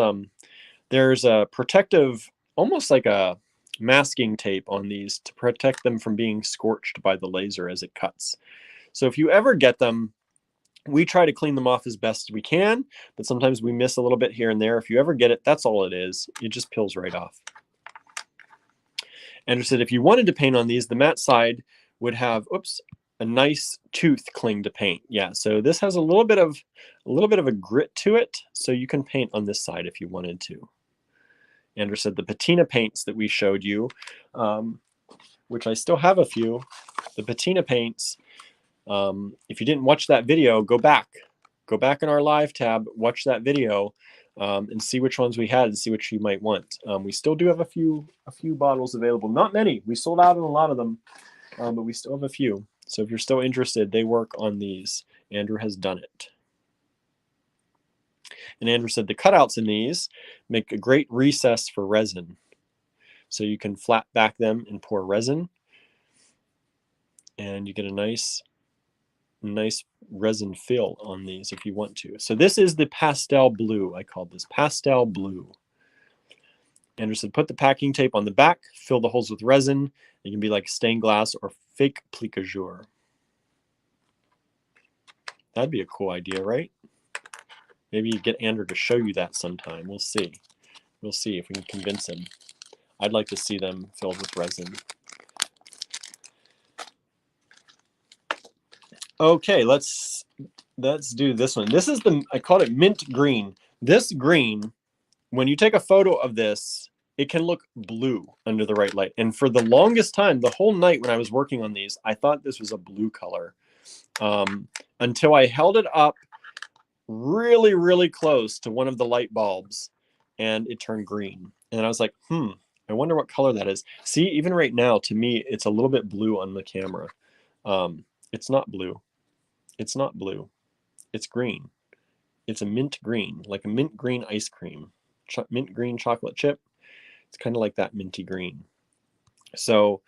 there's a protective, almost like a masking tape on these to protect them from being scorched by the laser as it cuts. So if you ever get them, we try to clean them off as best we can, but sometimes we miss a little bit here and there. If you ever get it, that's all it is. It just peels right off. Andrew said if you wanted to paint on these, the matte side would have, oops, a nice tooth cling to paint. Yeah, so this has a little bit of a grit to it, so you can paint on this side if you wanted to. Andrew said the Patina Paints that we showed you, which I still have a few. The Patina Paints, if you didn't watch that video, go back in our live tab, watch that video, and see which ones we had and see which you might want. We still do have a few bottles available. Not many. We sold out on a lot of them, but we still have a few. So if you're still interested, they work on these. Andrew has done it. And Andrew said the cutouts in these make a great recess for resin. So you can flat back them and pour resin. And you get a nice resin fill on these if you want to. So this is the pastel blue. I called this pastel blue. Andrew said put the packing tape on the back, fill the holes with resin. It can be like stained glass or fake plicature. That'd be a cool idea, right? Maybe you get Andrew to show you that sometime. We'll see. We'll see if we can convince him. I'd like to see them filled with resin. Okay, let's do this one. This is I called it mint green. This green, when you take a photo of this, it can look blue under the right light. And for the longest time, the whole night when I was working on these, I thought this was a blue color. Until I held it up really, really close to one of the light bulbs and it turned green. And I was like, I wonder what color that is. See, even right now, to me, it's a little bit blue on the camera. It's not blue. It's not blue. It's green. It's a mint green, like a mint green ice cream. Mint green chocolate chip. It's kind of like that minty green. So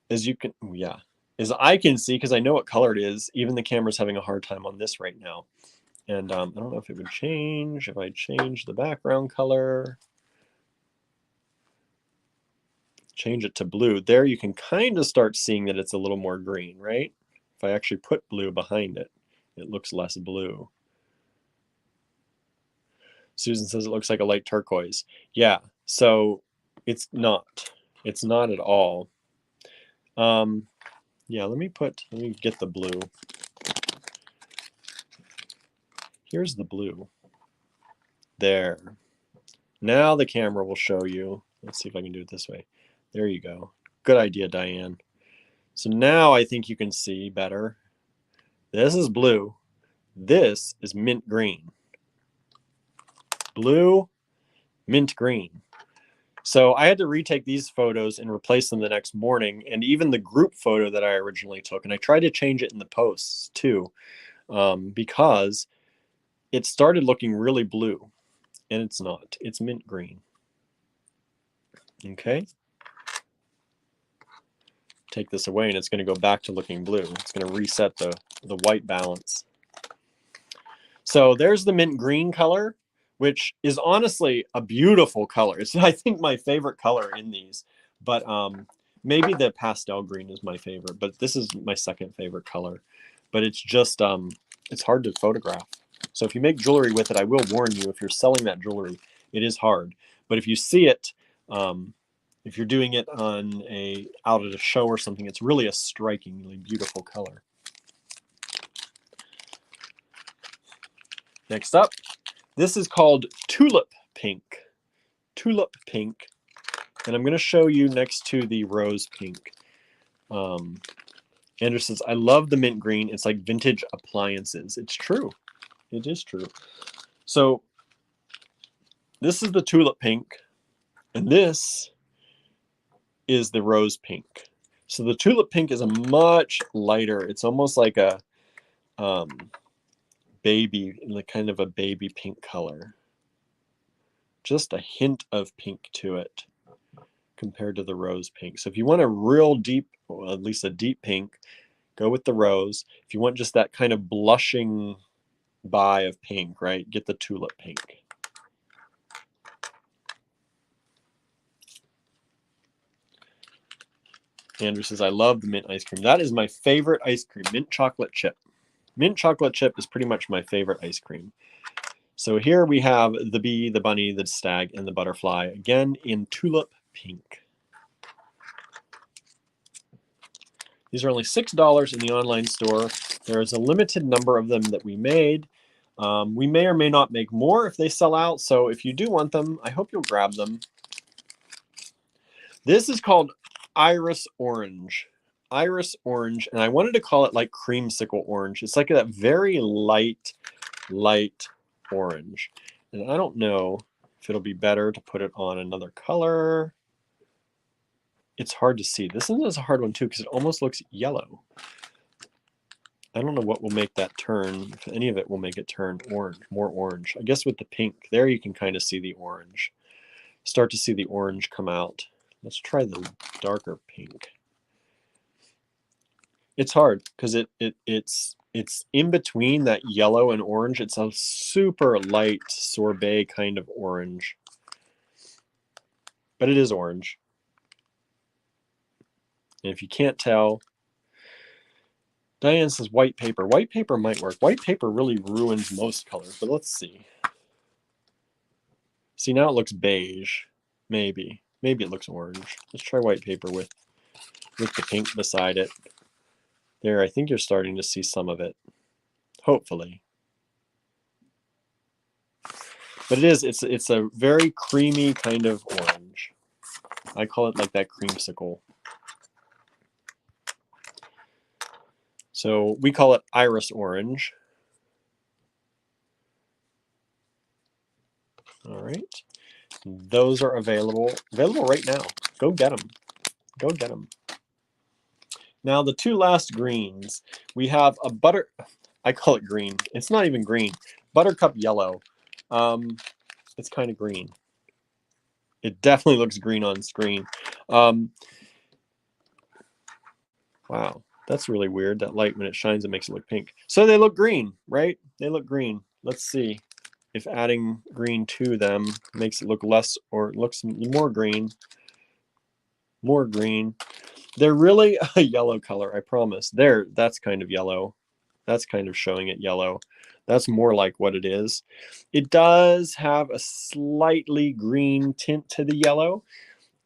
as you can, as I can see, because I know what color it is, even the camera's having a hard time on this right now. And I don't know if it would change if I change the background color. Change it to blue. There you can kind of start seeing that it's a little more green, right? If I actually put blue behind it, it looks less blue. Susan says it looks like a light turquoise. Yeah, so it's not. It's not at all. Yeah, let me get the blue. Here's the blue. There. Now the camera will show you. Let's see if I can do it this way. There you go. Good idea, Diane. So now I think you can see better. This is blue. This is mint green. Blue, mint green. So I had to retake these photos and replace them the next morning, and even the group photo that I originally took. And I tried to change it in the posts too, because it started looking really blue, and it's not. It's mint green. Okay. Take this away, and it's going to go back to looking blue. It's going to reset the white balance. So there's the mint green color, which is honestly a beautiful color. It's, I think, my favorite color in these. But maybe the pastel green is my favorite, but this is my second favorite color. But it's just, it's hard to photograph. So if you make jewelry with it, I will warn you, if you're selling that jewelry, It is hard. But if you see it, if you're doing it on out at a show or something, it's really a strikingly beautiful color. Next up, this is called Tulip Pink. Tulip Pink. And I'm going to show you next to the Rose Pink. Andrew says, I love the mint green. It's like vintage appliances. It's true. It is true. So this is the Tulip Pink. And this is the Rose Pink. So the Tulip Pink is a much lighter. It's almost like a baby, like kind of a baby pink color. Just a hint of pink to it compared to the Rose Pink. So if you want a real deep, well, at least a deep pink, go with the Rose. If you want just that kind of blushing by of pink, right, get the Tulip Pink. Andrew says, I love the mint ice cream. That is my favorite ice cream, mint chocolate chip. Mint chocolate chip is pretty much my favorite ice cream. So here we have the bee, the bunny, the stag, and the butterfly, again in Tulip Pink. These are only $6 in the online store. There is a limited number of them that we made. We may or may not make more if they sell out, so if you do want them, I hope you'll grab them. This is called Iris Orange. Iris Orange, and I wanted to call it like creamsicle orange. It's like that very light orange. And I don't know if it'll be better to put it on another color. It's hard to see. This one is a hard one too because it almost looks yellow. I don't know what will make that turn, if any of it will make it turn orange, more orange. I guess with the pink, there you can kind of see the orange. Start to see the orange come out. Let's try the darker pink. It's hard because it's in between that yellow and orange. It's a super light sorbet kind of orange. But it is orange. And if you can't tell, Diane says white paper. White paper might work. White paper really ruins most colors, but let's see. See, now it looks beige. Maybe. Maybe it looks orange. Let's try white paper with the pink beside it. There, I think you're starting to see some of it. Hopefully. But it's a very creamy kind of orange. I call it like that creamsicle. So we call it Iris Orange. All right. Those are available right now. Go get them. Go get them. Now the two last greens. We have a I call it green. It's not even green. Buttercup Yellow. It's kind of green. It definitely looks green on screen. Wow, that's really weird. That light, when it shines, it makes it look pink. So they look green, right? They look green. Let's see if adding green to them makes it look less or looks more green. More green. They're really a yellow color, I promise. There, that's kind of yellow. That's kind of showing it yellow. That's more like what it is. It does have a slightly green tint to the yellow.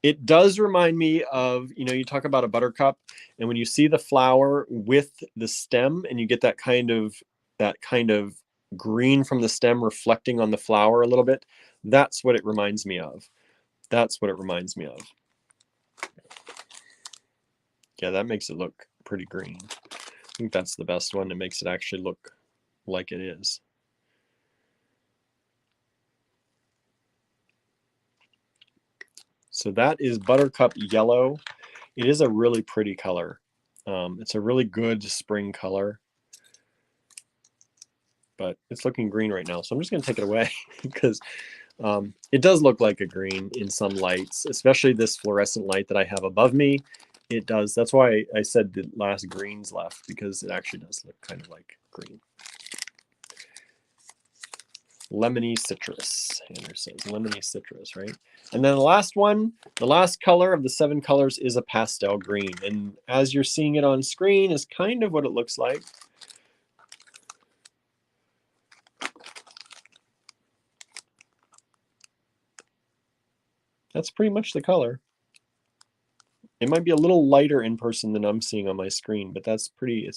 It does remind me of, you talk about a buttercup, and when you see the flower with the stem and you get that kind of green from the stem reflecting on the flower a little bit, that's what it reminds me of. That's what it reminds me of. Yeah, that makes it look pretty green. I think that's the best one. It makes it actually look like it is. So that is Buttercup Yellow. It is a really pretty color. It's a really good spring color. But it's looking green right now, so I'm just going to take it away because it does look like a green in some lights, especially this fluorescent light that I have above me. It does. That's why I said the last greens left, because it actually does look kind of like green. Lemony citrus, Hannah says. Lemony citrus, right? And then the last one, the last color of the 7 colors is a pastel green. And as you're seeing it on screen is kind of what it looks like. That's pretty much the color. It might be a little lighter in person than I'm seeing on my screen, but it's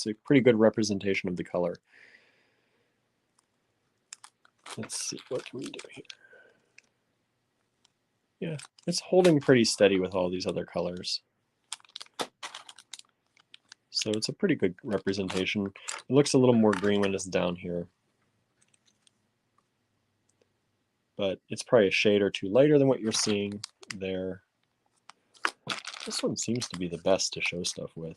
a pretty good representation of the color. Let's see, what can we do here? Yeah, it's holding pretty steady with all these other colors. So it's a pretty good representation. It looks a little more green when it's down here. But it's probably a shade or two lighter than what you're seeing there. This one seems to be the best to show stuff with.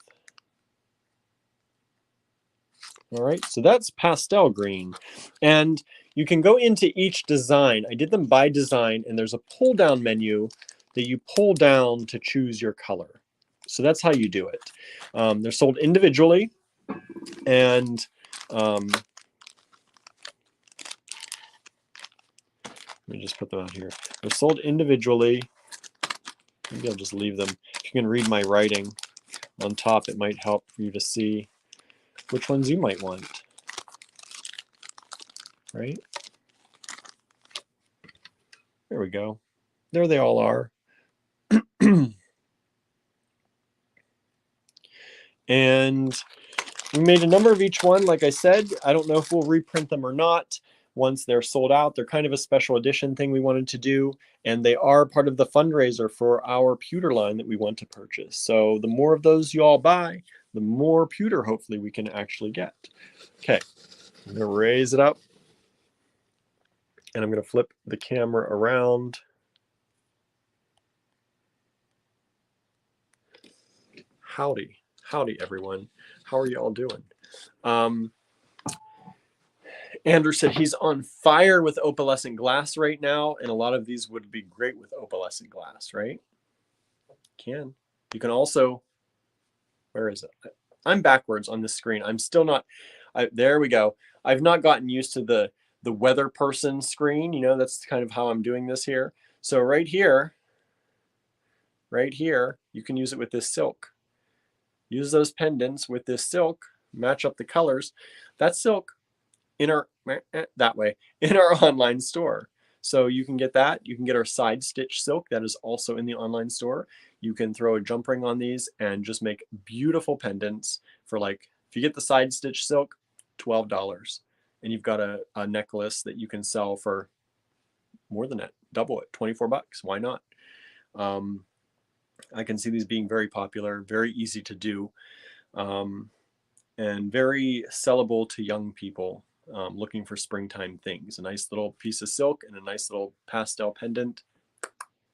All right, so that's pastel green. And you can go into each design. I did them by design, and there's a pull-down menu that you pull down to choose your color. So that's how you do it. They're sold individually, and let me just put them out here. They're sold individually. Maybe I'll just leave them. If you can read my writing on top, it might help for you to see which ones you might want. Right? There we go. There they all are. And we made a number of each one. Like I said, I don't know if we'll reprint them or not once they're sold out. They're kind of a special edition thing we wanted to do, and they are part of the fundraiser for our pewter line that we want to purchase. So the more of those you all buy, the more pewter hopefully we can actually get. Okay, I'm going to raise it up, and I'm going to flip the camera around. Howdy. Howdy, everyone. How are you all doing? Andrew said he's on fire with opalescent glass right now, and a lot of these would be great with opalescent glass, right? You can also, where is it? I'm backwards on this screen. I'm still not, there we go. I've not gotten used to the weather person screen. You know, that's kind of how I'm doing this here. So right here, you can use it with this silk. Use those pendants with this silk, match up the colors. That silk in our online store. So you can get that. You can get our side stitch silk that is also in the online store. You can throw a jump ring on these and just make beautiful pendants for, like, if you get the side stitch silk, $12. And you've got a necklace that you can sell for more than that, double it, 24 bucks. Why not? I can see these being very popular, very easy to do, and very sellable to young people looking for springtime things. A nice little piece of silk and a nice little pastel pendant.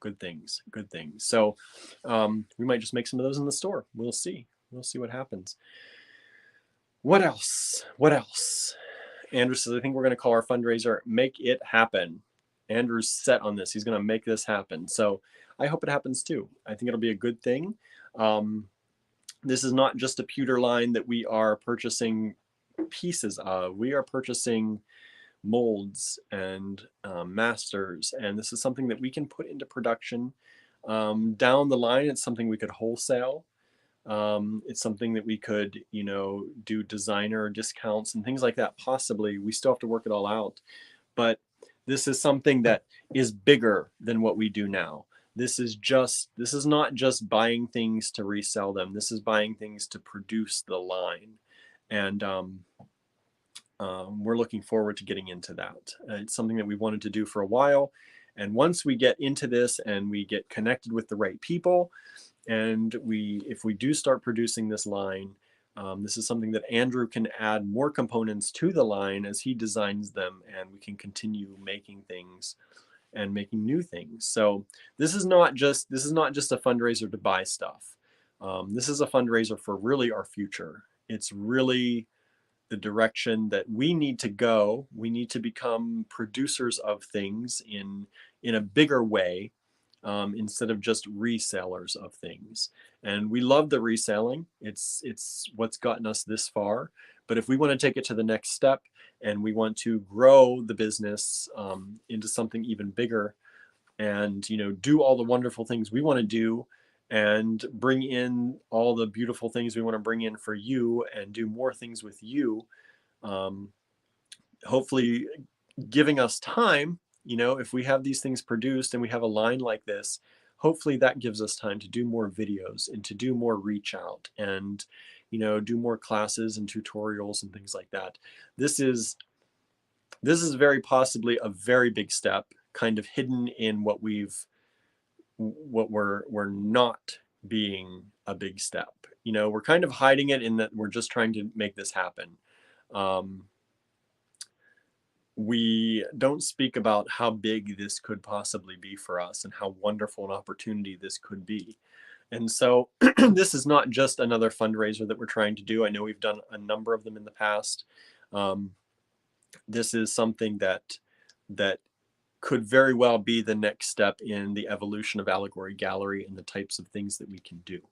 Good things, good things. So we might just make some of those in the store. We'll see. We'll see what happens. What else? What else? Andrew says, I think we're going to call our fundraiser Make It Happen. Andrew's set on this. He's going to make this happen. So I hope it happens too. I think it'll be a good thing. This is not just a pewter line that we are purchasing pieces of. We are purchasing molds and masters, and this is something that we can put into production down the line. It's something we could wholesale. It's something that we could, you know, do designer discounts and things like that. Possibly, we still have to work it all out, but this is something that is bigger than what we do now. This is not just buying things to resell them. This is buying things to produce the line. And we're looking forward to getting into that. It's something that we wanted to do for a while. And once we get into this and we get connected with the right people, and if we do start producing this line, this is something that Andrew can add more components to the line as he designs them, and we can continue making things and making new things. So this is not just a fundraiser to buy stuff. This is a fundraiser for really our future. It's really the direction that we need to go. We need to become producers of things in a bigger way, instead of just resellers of things. And we love the reselling. It's what's gotten us this far. But if we want to take it to the next step and we want to grow the business into something even bigger, and, you know, do all the wonderful things we want to do, and bring in all the beautiful things we want to bring in for you, and do more things with you, hopefully giving us time, You know, if we have these things produced and we have a line like this, hopefully that gives us time to do more videos and to do more reach out and, you know, do more classes and tutorials and things like that. This is very possibly a very big step, kind of hidden in what we're not being a big step. You know, we're kind of hiding it in that we're just trying to make this happen. We don't speak about how big this could possibly be for us and how wonderful an opportunity this could be. And so this is not just another fundraiser that we're trying to do. I know we've done a number of them in the past. This is something that could very well be the next step in the evolution of Allegory Gallery and the types of things that we can do.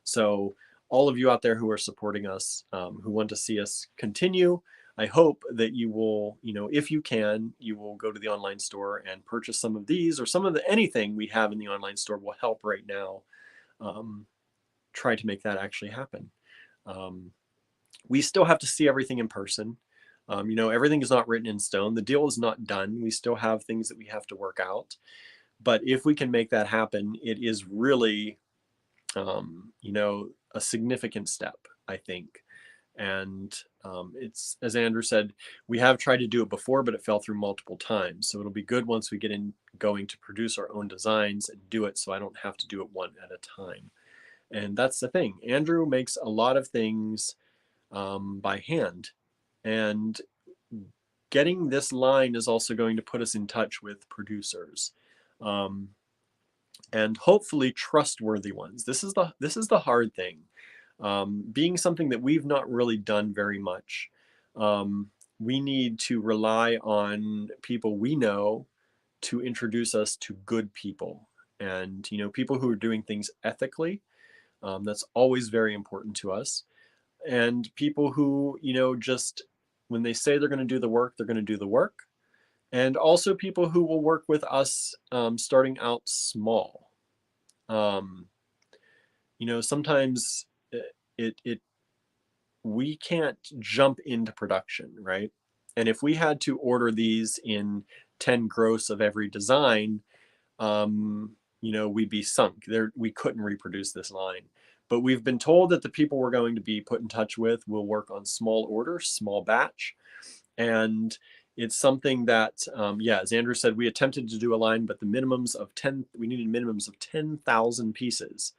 So all of you out there who are supporting us, who want to see us continue, I hope that you will, you know, if you can, you will go to the online store and purchase some of these, or some of anything we have in the online store will help right now try to make that actually happen. We still have to see everything in person. You know, everything is not written in stone. The deal is not done. We still have things that we have to work out. But if we can make that happen, it is really, you know, a significant step, I think. And it's, as Andrew said, we have tried to do it before, but it fell through multiple times. So it'll be good once we get going to produce our own designs and do it so I don't have to do it one at a time. And that's the thing. Andrew makes a lot of things by hand. And getting this line is also going to put us in touch with producers. And hopefully trustworthy ones. This is the hard thing. Being something that we've not really done very much, we need to rely on people we know to introduce us to good people, and, you know, people who are doing things ethically. That's always very important to us. And people who, you know, just when they say they're going to do the work, they're going to do the work. And also people who will work with us starting out small. You know, sometimes we can't jump into production, right? And if we had to order these in 10 gross of every design, you know, we'd be sunk. We couldn't reproduce this line. But we've been told that the people we're going to be put in touch with will work on small order, small batch. And it's something that, yeah, as Andrew said, we attempted to do a line, but the minimums of 10, we needed minimums of 10,000 pieces.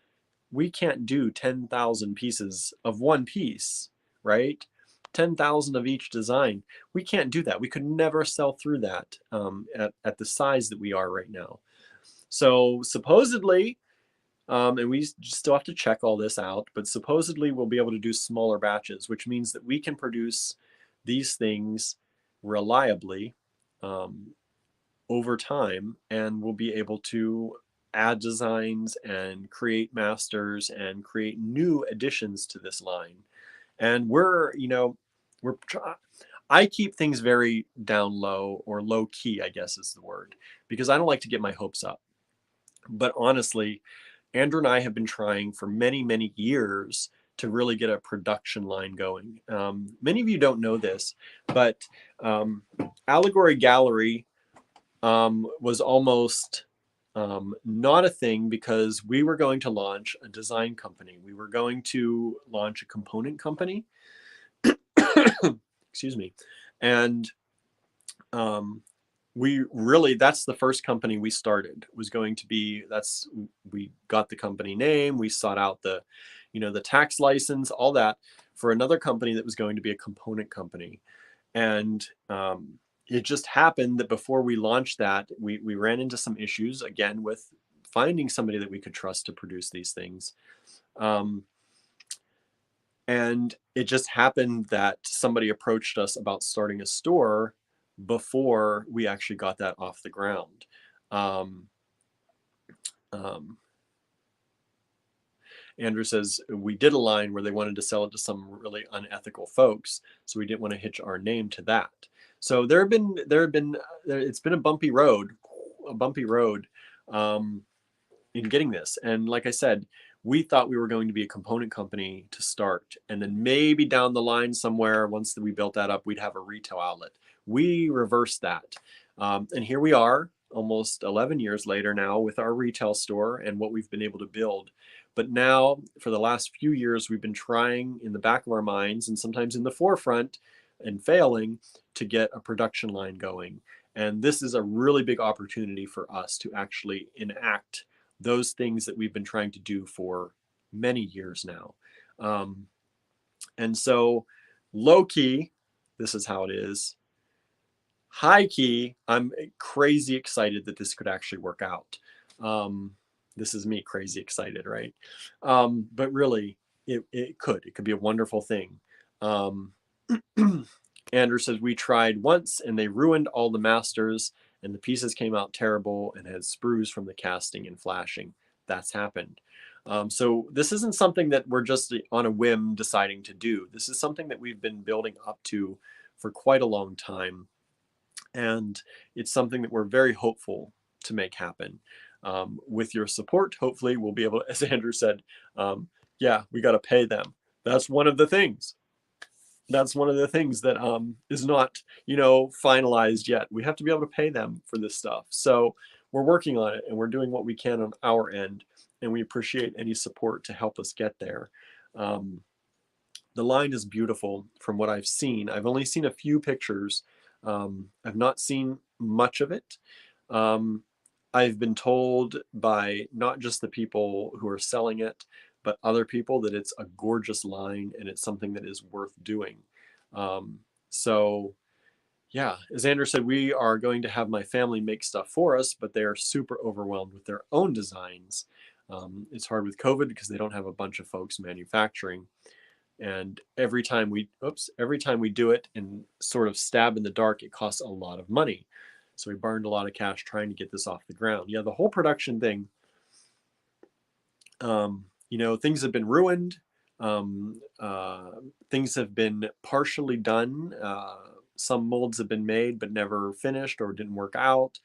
We can't do 10,000 pieces of one piece, right? 10,000 of each design. We can't do that. We could never sell through that at the size that we are right now. So supposedly, and we still have to check all this out, but supposedly we'll be able to do smaller batches, which means that we can produce these things reliably over time, and we'll be able to add designs and create masters and create new additions to this line. And we're, you know, I keep things very down low, or low key, I guess is the word, because I don't like to get my hopes up. But honestly, Andrew and I have been trying for many, many years to really get a production line going. Many of you don't know this, but Allegory Gallery was almost not a thing, because we were going to launch a design company. We were going to launch a component company. Excuse me. And that's the first company we started, was going to be, we got the company name, we sought out the, you know, the tax license, all that, for another company that was going to be a component company. And it just happened that before we launched that, we ran into some issues, again, with finding somebody that we could trust to produce these things. And it just happened that somebody approached us about starting a store before we actually got that off the ground. Andrew says we did a line where they wanted to sell it to some really unethical folks, so we didn't want to hitch our name to that. So it's been a bumpy road in getting this. And like I said, we thought we were going to be a component company to start, and then maybe down the line somewhere, once we built that up, we'd have a retail outlet. We reversed that. And here we are, almost 11 years later now, with our retail store and what we've been able to build. But now, for the last few years, we've been trying in the back of our minds and sometimes in the forefront and failing to get a production line going. And this is a really big opportunity for us to actually enact those things that we've been trying to do for many years now. And so, low key, this is how it is. High key, I'm crazy excited that this could actually work out. This is me crazy excited, right? But really, it could be a wonderful thing. Andrew says, we tried once and they ruined all the masters and the pieces came out terrible and had sprues from the casting and flashing. That's happened. So this isn't something that we're just on a whim deciding to do. This is something that we've been building up to for quite a long time. And it's something that we're very hopeful to make happen. With your support, hopefully we'll be able to, as Andrew said, yeah, we got to pay them. That's one of the things. That's one of the things that is not, finalized yet. We have to be able to pay them for this stuff. So we're working on it and we're doing what we can on our end. And we appreciate any support to help us get there. The line is beautiful from what I've seen. I've only seen a few pictures. I've not seen much of it. I've been told by not just the people who are selling it, but other people that it's a gorgeous line and it's something that is worth doing. So yeah, as Andrew said, we are going to have my family make stuff for us, but they are super overwhelmed with their own designs. It's hard with COVID because they don't have a bunch of folks manufacturing. And every time we do it and sort of stab in the dark, it costs a lot of money. So we burned a lot of cash trying to get this off the ground. Yeah, the whole production thing, things have been ruined. Things have been partially done. Some molds have been made but never finished or didn't work out.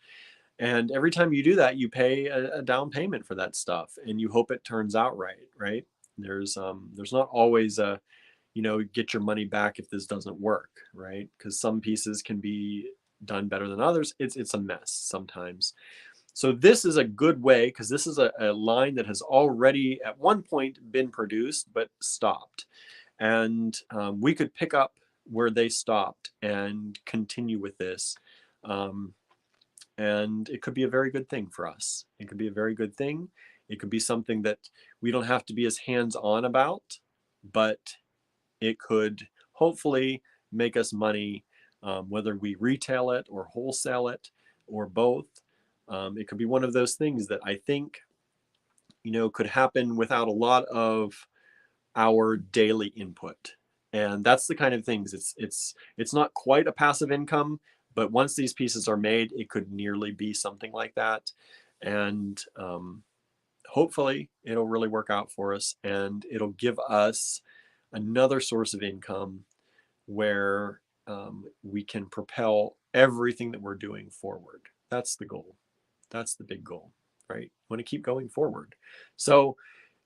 And every time you do that, you pay a down payment for that stuff and you hope it turns out right? There's not always a, get your money back if this doesn't work, right? Because some pieces can be done better than others. It's a mess sometimes. So this is a good way, because this is a line that has already at one point been produced but stopped. And we could pick up where they stopped and continue with this. And it could be a very good thing for us. It could be a very good thing. It could be something that we don't have to be as hands-on about, but it could hopefully make us money, whether we retail it or wholesale it or both. It could be one of those things that I think, could happen without a lot of our daily input. And that's the kind of things, it's not quite a passive income, but once these pieces are made, it could nearly be something like that. And hopefully it'll really work out for us and it'll give us another source of income where we can propel everything that we're doing forward. That's the goal. That's the big goal, right? Want to keep going forward. So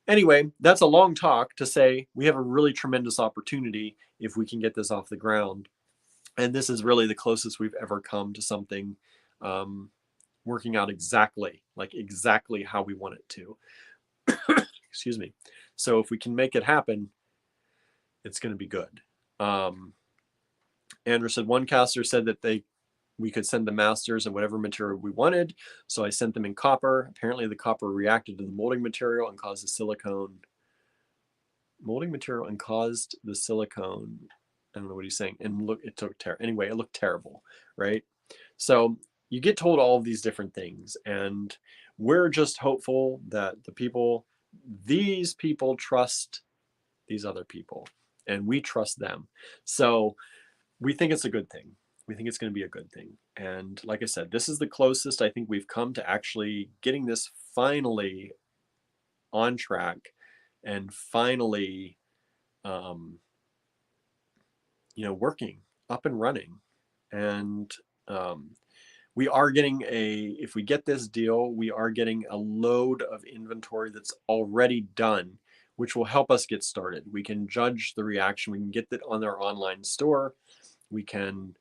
anyway, that's a long talk to say we have a really tremendous opportunity if we can get this off the ground. And this is really the closest we've ever come to something working out exactly how we want it to. Excuse me. So if we can make it happen, it's going to be good. Andrew said one caster said that we could send the masters in whatever material we wanted. So I sent them in copper. Apparently the copper reacted to the molding material and caused the silicone. Molding material and caused the silicone. I don't know what he's saying. And look, it took anyway, it looked terrible, right? So you get told all of these different things, and we're just hopeful that these people trust these other people, and we trust them. So we think it's a good thing. We think it's going to be a good thing. And like I said, this is the closest I think we've come to actually getting this finally on track and finally, working, up and running. And we are getting if we get this deal, we are getting a load of inventory that's already done, which will help us get started. We can judge the reaction. We can get that on our online store. We can,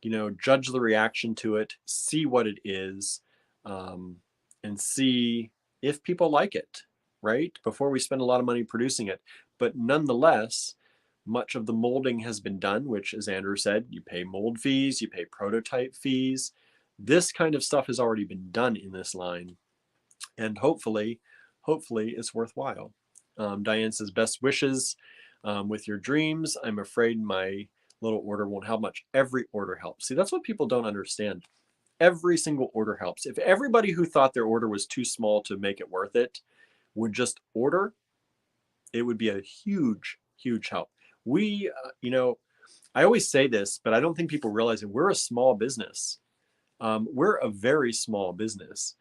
you know, judge the reaction to it, see what it is, and see if people like it, right? Before we spend a lot of money producing it. But nonetheless, much of the molding has been done, which, as Andrew said, you pay mold fees, you pay prototype fees. This kind of stuff has already been done in this line, and hopefully it's worthwhile. Diane says, best wishes with your dreams. I'm afraid my little order won't help much. Every order helps. See, that's what people don't understand. Every single order helps. If everybody who thought their order was too small to make it worth it would just order, it would be a huge, huge help. We, you know, I always say this, but I don't think people realize it. We're a small business. We're a very small business.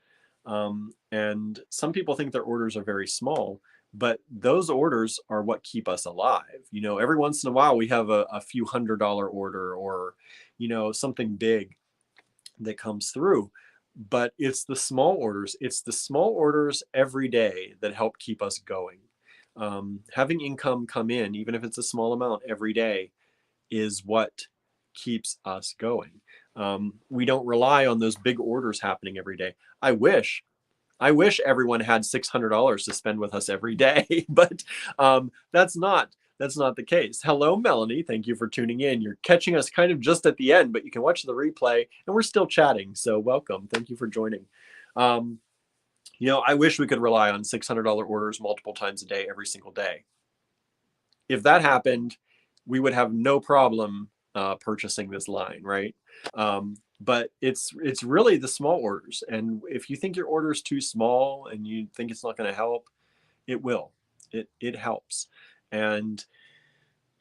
And some people think their orders are very small, but those orders are what keep us alive. You know, every once in a while we have a few $100 order, or, you know, something big that comes through. But it's the small orders. It's the small orders every day that help keep us going. Having income come in, even if it's a small amount every day, is what keeps us going. We don't rely on those big orders happening every day. I wish everyone had $600 to spend with us every day, but that's not the case. Hello, Melanie. Thank you for tuning in. You're catching us kind of just at the end, but you can watch the replay, and we're still chatting. So welcome. Thank you for joining. You know, I wish we could rely on $600 orders multiple times a day, every single day. If that happened, we would have no problem purchasing this line, right? But it's really the small orders. And if you think your order is too small and you think it's not going to help, it will. It helps. And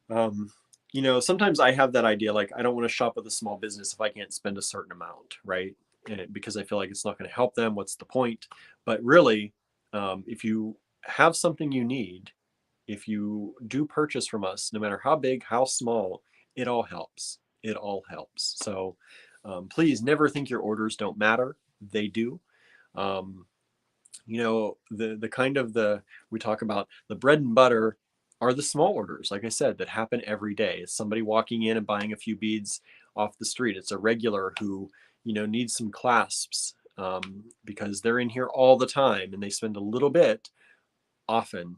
you know, sometimes I have that idea, like, I don't want to shop with a small business if I can't spend a certain amount, right? Because I feel like it's not going to help them. What's the point? But really, if you have something you need, if you do purchase from us, no matter how big, how small, it all helps. It all helps. So please never think your orders don't matter. They do. You know, the kind of we talk about the bread and butter are the small orders, like I said, that happen every day. It's somebody walking in and buying a few beads off the street. It's a regular who, you know, needs some clasps because they're in here all the time and they spend a little bit often.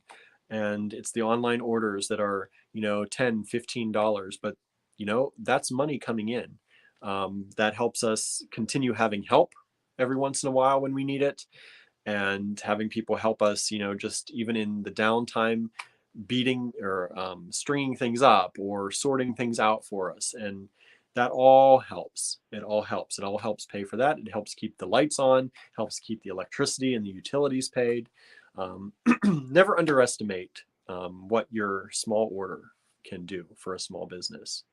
And it's the online orders that are, you know, $10, $15, but, you know, that's money coming in. That helps us continue having help every once in a while when we need it, and having people help us, you know, just even in the downtime, beating or stringing things up or sorting things out for us. And that all helps. It all helps. It all helps pay for that. It helps keep the lights on, helps keep the electricity and the utilities paid. Never underestimate what your small order can do for a small business.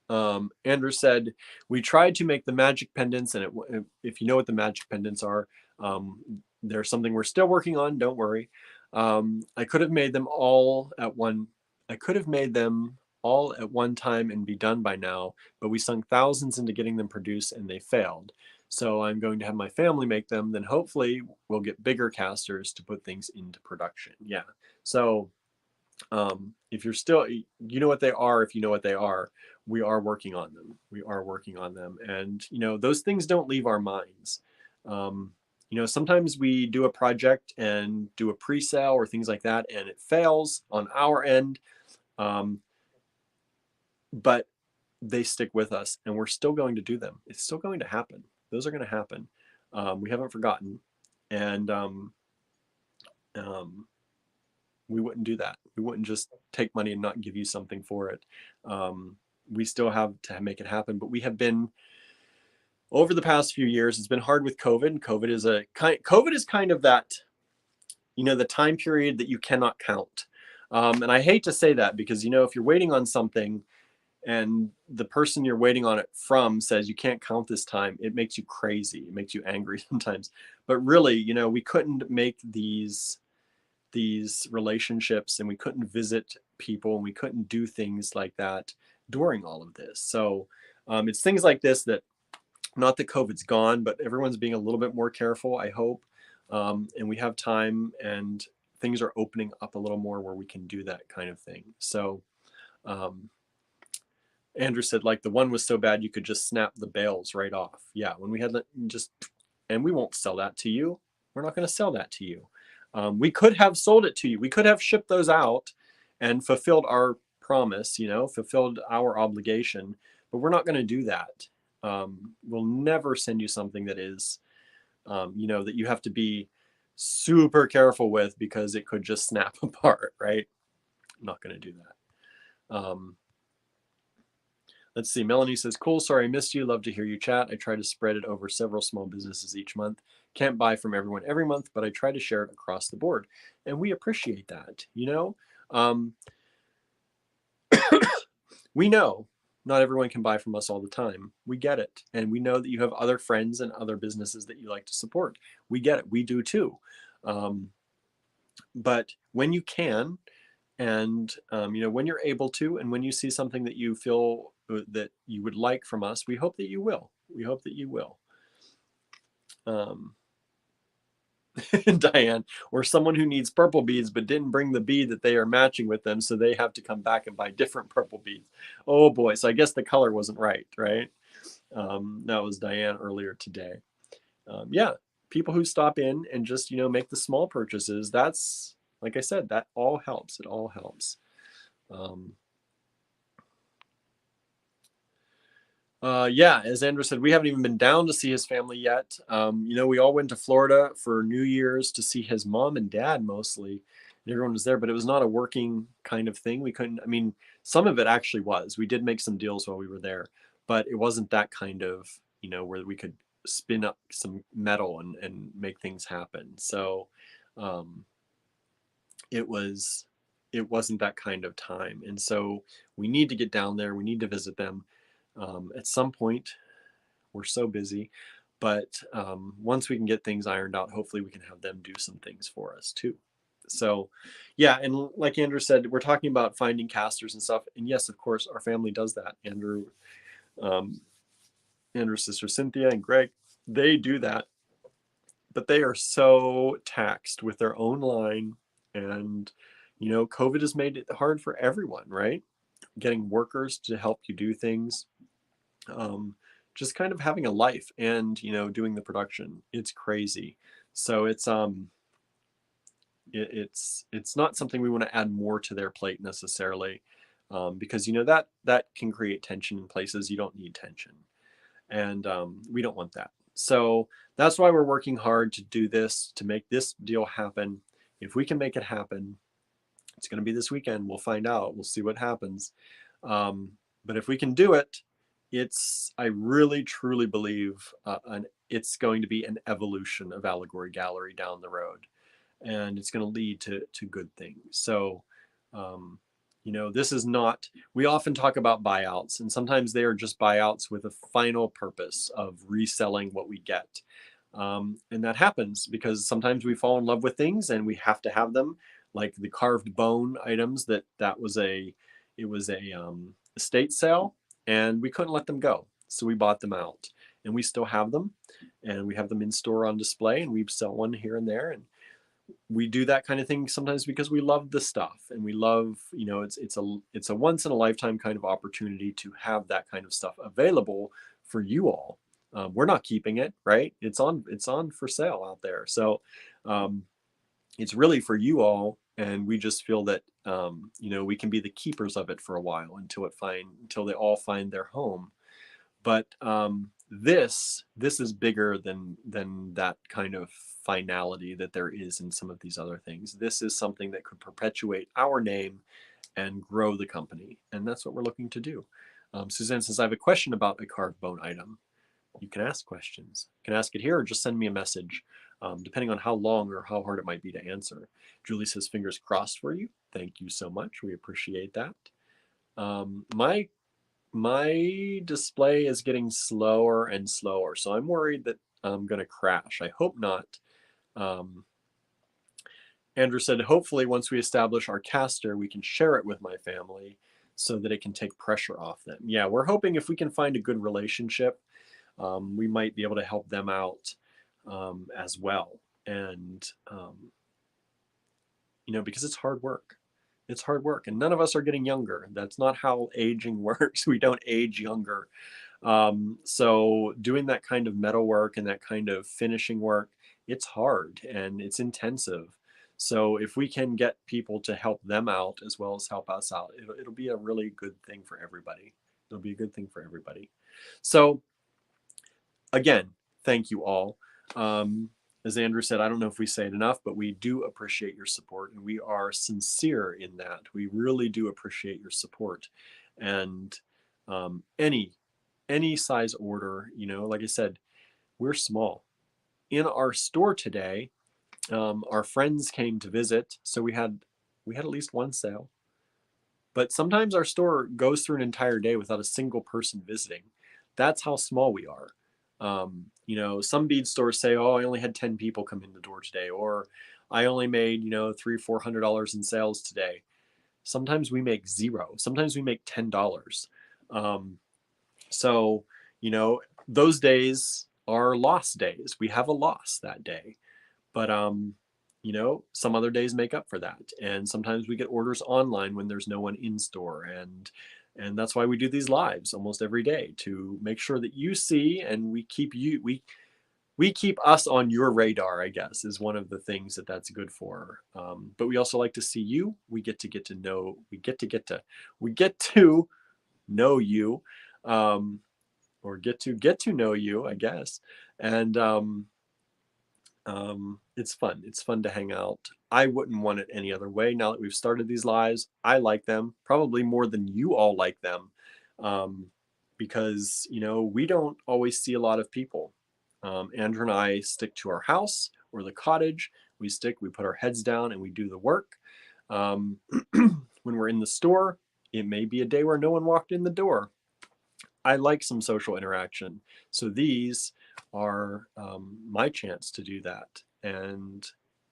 Andrew said, we tried to make the magic pendants, and if you know what the magic pendants are, there's something we're still working on. Don't worry. I could have made them all at one. I could have made them all at one time and be done by now, but we sunk thousands into getting them produced and they failed. So I'm going to have my family make them. Then hopefully we'll get bigger casters to put things into production. Yeah. So if you're still, you know what they are, if you know what they are, we are working on them. We are working on them. And, you know, those things don't leave our minds. You know, sometimes we do a project and do a pre-sale or things like that, and it fails on our end. But they stick with us and we're still going to do them. It's still going to happen. Those are going to happen. We haven't forgotten. And we wouldn't do that. We wouldn't just take money and not give you something for it. We still have to make it happen, but we have been, over the past few years, it's been hard with COVID. COVID is kind of that, you know, the time period that you cannot count. And I hate to say that because, you know, if you're waiting on something and the person you're waiting on it from says you can't count this time, it makes you crazy. It makes you angry sometimes. But really, you know, we couldn't make these relationships and we couldn't visit people and we couldn't do things like that during all of this. So it's things like this that, not that COVID's gone, but everyone's being a little bit more careful, I hope. And we have time and things are opening up a little more where we can do that kind of thing. So Andrew said, like, the one was so bad you could just snap the bales right off. Yeah, when we had just, and we won't sell that to you. We're not going to sell that to you. We could have sold it to you. We could have shipped those out and fulfilled our promise, you know, fulfilled our obligation, but we're not going to do that. We'll never send you something that is, you know, that you have to be super careful with because it could just snap apart, right? I'm not going to do that. Let's see. Melanie says, cool. Sorry I missed you. Love to hear you chat. I try to spread it over several small businesses each month. Can't buy from everyone every month, but I try to share it across the board. And we appreciate that. You know, we know not everyone can buy from us all the time. We get it. And we know that you have other friends and other businesses that you like to support. We get it. We do too. But when you can, and you know, when you're able to, and when you see something that you feel that you would like from us, we hope that you will. We hope that you will. Diane, or someone who needs purple beads but didn't bring the bead that they are matching with them, so they have to come back and buy different purple beads. Oh boy, so I guess the color wasn't right, right? That was Diane earlier today. Yeah, people who stop in and just, you know, make the small purchases, that's, like I said, that all helps. It all helps. Yeah, as Andrew said, we haven't even been down to see his family yet. You know, we all went to Florida for New Year's to see his mom and dad mostly. And everyone was there, but it was not a working kind of thing. We couldn't, I mean, some of it actually was. We did make some deals while we were there, but it wasn't that kind of, you know, where we could spin up some metal and make things happen. So it wasn't that kind of time. And so we need to get down there. We need to visit them. At some point, we're so busy, but once we can get things ironed out, hopefully we can have them do some things for us too. So yeah, and like Andrew said, we're talking about finding casters and stuff. And yes, of course, our family does that. Andrew's sister Cynthia and Greg, they do that, but they are so taxed with their own line. And, you know, COVID has made it hard for everyone, right? Getting workers to help you do things. Just kind of having a life and, you know, doing the production. It's crazy. So it's not something we want to add more to their plate necessarily, because, you know, that can create tension in places you don't need tension, and we don't want that. So that's why we're working hard to do this, to make this deal happen. If we can make it happen, it's going to be this weekend. We'll find out. We'll see what happens. But if we can do it, I really truly believe it's going to be an evolution of Allegory Gallery down the road, and it's going to lead to good things. So, you know, this is not, we often talk about buyouts, and sometimes they are just buyouts with a final purpose of reselling what we get. And that happens because sometimes we fall in love with things and we have to have them, like the carved bone items it was a estate sale, and we couldn't let them go. So we bought them out, and we still have them, and we have them in store on display, and we sell one here and there. And we do that kind of thing sometimes because we love the stuff, and we love, you know, it's a once in a lifetime kind of opportunity to have that kind of stuff available for you all. We're not keeping it, right? It's on for sale out there. So it's really for you all, and we just feel that you know, we can be the keepers of it for a while until they all find their home. But this is bigger than that kind of finality that there is in some of these other things. This is something that could perpetuate our name and grow the company, and that's what we're looking to do. Suzanne says, I have a question about a carved bone item. You can ask questions. You can ask it here or just send me a message, depending on how long or how hard it might be to answer. Julie says, fingers crossed for you. Thank you so much. We appreciate that. My display is getting slower and slower, so I'm worried that I'm going to crash. I hope not. Andrew said, hopefully once we establish our caster, we can share it with my family so that it can take pressure off them. Yeah, we're hoping if we can find a good relationship, we might be able to help them out as well. And, you know, because it's hard work. It's hard work, and none of us are getting younger. That's not how aging works. We don't age younger. So doing that kind of metal work and that kind of finishing work, it's hard and it's intensive. So if we can get people to help them out as well as help us out, it'll be a really good thing for everybody. It'll be a good thing for everybody. So again, thank you all. As Andrew said, I don't know if we say it enough, but we do appreciate your support, and we are sincere in that. We really do appreciate your support. And any size order, you know, like I said, we're small. In our store today, our friends came to visit, so we had at least one sale. But sometimes our store goes through an entire day without a single person visiting. That's how small we are. You know, some bead stores say, "Oh, I only had 10 people come in the door today," or "I only made, you know, $300-400 in sales today." Sometimes we make zero. Sometimes we make $10. So, you know, those days are lost days. We have a loss that day. But you know, some other days make up for that. And sometimes we get orders online when there's no one in store, and that's why we do these lives almost every day, to make sure that you see, and we keep we keep us on your radar, I guess, is one of the things that's good for. But we also like to see you. We get to know you, or get to know you, I guess. And it's fun. It's fun to hang out. I wouldn't want it any other way. Now that we've started these lives, I like them probably more than you all like them, because, you know, we don't always see a lot of people. Andrew and I stick to our house or the cottage. We put our heads down and we do the work. When we're in the store, it may be a day where no one walked in the door. I like some social interaction. So these are my chance to do that. And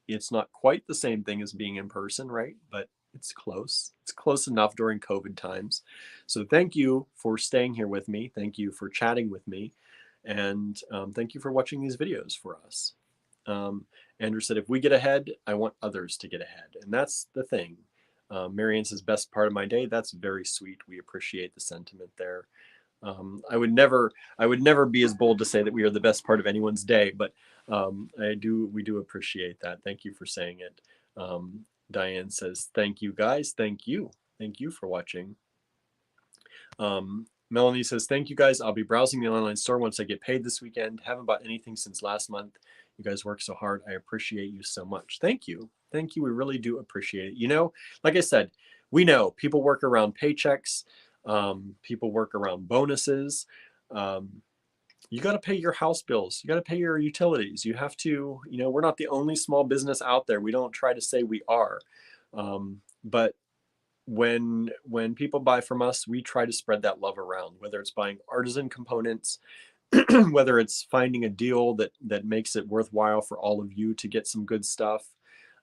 it's not quite the same thing as being in person, right? But it's close. It's close enough during COVID times. So thank you for staying here with me. Thank you for chatting with me. And thank you for watching these videos for us. Andrew said, if we get ahead, I want others to get ahead. And that's the thing. Marianne says, best part of my day. That's very sweet. We appreciate the sentiment there. I would never be as bold to say that we are the best part of anyone's day, but we do appreciate that. Thank you for saying it. Diane says, thank you guys. Thank you for watching. Melanie says, thank you guys. I'll be browsing the online store once I get paid this weekend. Haven't bought anything since last month. You guys work so hard. I appreciate you so much. Thank you. We really do appreciate it. You know, like I said, we know people work around paychecks. People work around bonuses. You got to pay your house bills. You got to pay your utilities. You have to, you know, we're not the only small business out there. We don't try to say we are. But when people buy from us, we try to spread that love around, whether it's buying artisan components, whether it's finding a deal that makes it worthwhile for all of you to get some good stuff,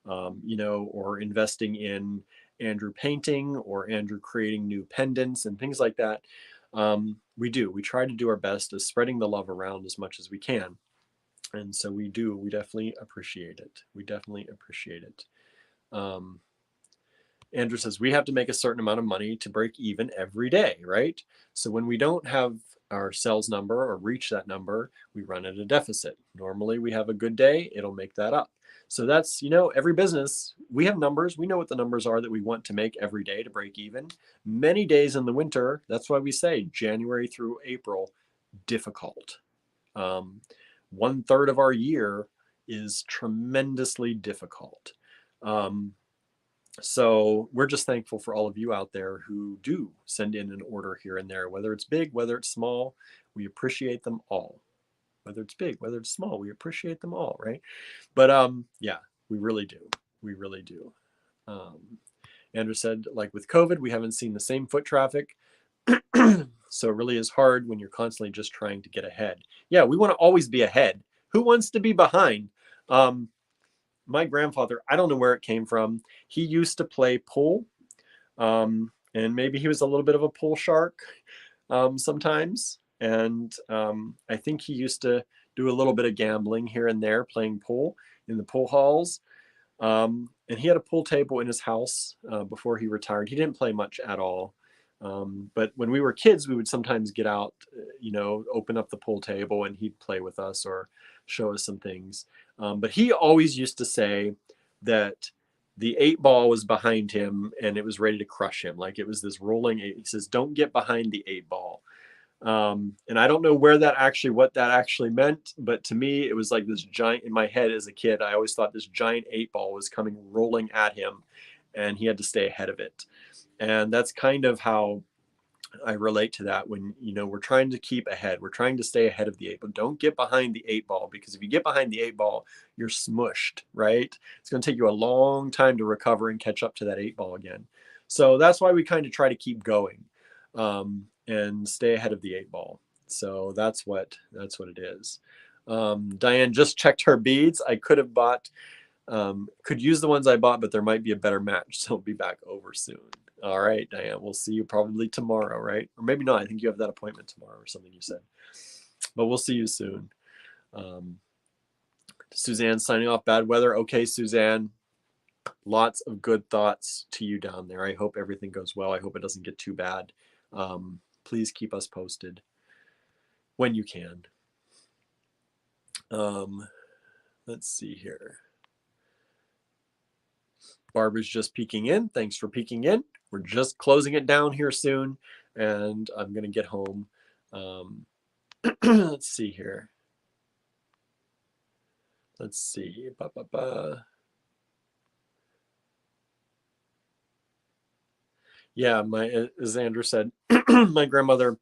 you know, or investing in Andrew painting or Andrew creating new pendants and things like that. We try to do our best at spreading the love around as much as we can. And so we definitely appreciate it. Andrew says, we have to make a certain amount of money to break even every day, right? So when we don't have our sales number or reach that number, we run at a deficit. Normally we have a good day, it'll make that up. So that's, you know, every business, we have numbers. We know what the numbers are that we want to make every day to break even. Many days in the winter, that's why we say January through April, difficult. 1/3 of our year is tremendously difficult. So we're just thankful for all of you out there who do send in an order here and there, whether it's big, whether it's small. We appreciate them all. Whether it's big, whether it's small, we appreciate them all, right? But yeah, we really do. Andrew said, like with COVID, we haven't seen the same foot traffic. So it really is hard when you're constantly just trying to get ahead. Yeah, we want to always be ahead. Who wants to be behind? My grandfather, I don't know where it came from. He used to play pool, and maybe he was a little bit of a pool shark sometimes. And I think he used to do a little bit of gambling here and there, playing pool in the pool halls. And he had a pool table in his house before he retired. He didn't play much at all. But when we were kids, we would sometimes get out, open up the pool table and he'd play with us or show us some things. But he always used to say that the 8-ball was behind him and it was ready to crush him. Like it was this rolling eight. He says, don't get behind the 8-ball. And I don't know what that actually meant, but to me, it was like this giant in my head as a kid. I always thought this giant 8-ball was coming rolling at him and he had to stay ahead of it. And that's kind of how I relate to that when, we're trying to keep ahead. We're trying to stay ahead of the 8, but don't get behind the 8-ball, because if you get behind the 8-ball, you're smushed, right? It's going to take you a long time to recover and catch up to that 8-ball again. So that's why we kind of try to keep going and stay ahead of the 8-ball. So that's what it is. Diane just checked her beads. I could have could use the ones I bought, but there might be a better match. So I'll be back over soon. All right, Diane, we'll see you probably tomorrow, right? Or maybe not. I think you have that appointment tomorrow or something you said. But we'll see you soon. Suzanne signing off. Bad weather. Okay, Suzanne. Lots of good thoughts to you down there. I hope everything goes well. I hope it doesn't get too bad. Please keep us posted when you can. Let's see here. Barbara's just peeking in. Thanks for peeking in. We're just closing it down here soon, and I'm going to get home. Let's see here. Let's see. Yeah, as Andrew said, my grandmother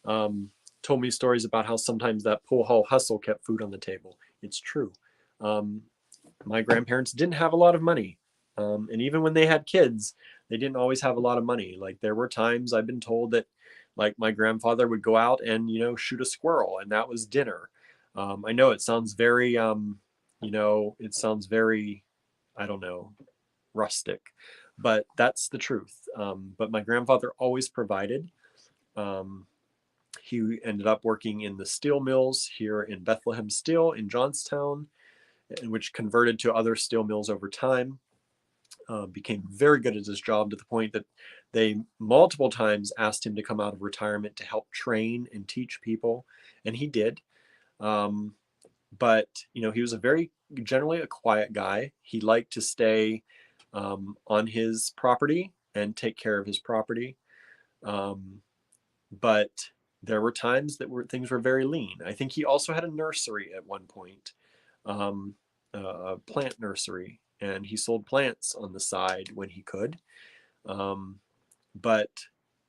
told me stories about how sometimes that pool hall hustle kept food on the table. It's true. My grandparents didn't have a lot of money. And even when they had kids, they didn't always have a lot of money. Like there were times I've been told that like my grandfather would go out and, shoot a squirrel and that was dinner. I know it sounds very, it sounds very, I don't know, rustic, but that's the truth. But my grandfather always provided. He ended up working in the steel mills here in Bethlehem Steel in Johnstown, which converted to other steel mills over time. Became very good at his job to the point that they multiple times asked him to come out of retirement to help train and teach people, and he did. But he was generally a quiet guy. He liked to stay on his property and take care of his property. But there were times that things were very lean. I think he also had a nursery at one point, a plant nursery, and he sold plants on the side when he could. But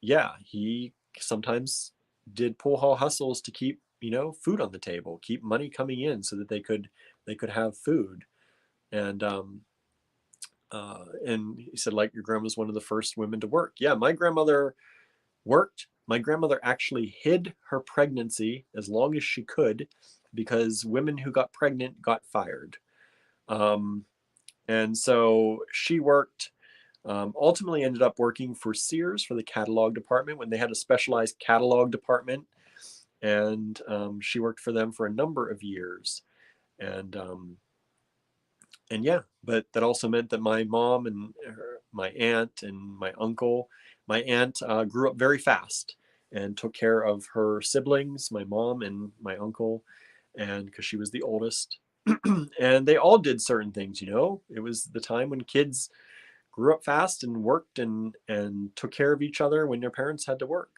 yeah, he sometimes did pool hall hustles to keep, food on the table, keep money coming in so that they could have food. And he said, like, your grandma's one of the first women to work. Yeah, my grandmother worked. My grandmother actually hid her pregnancy as long as she could because women who got pregnant got fired. And so she worked, ultimately ended up working for Sears for the catalog department when they had a specialized catalog department. And she worked for them for a number of years. And yeah, but that also meant that my mom and my aunt and my uncle, my aunt grew up very fast and took care of her siblings, my mom and my uncle, and because she was the oldest. And they all did certain things, it was the time when kids grew up fast and worked and took care of each other when their parents had to work.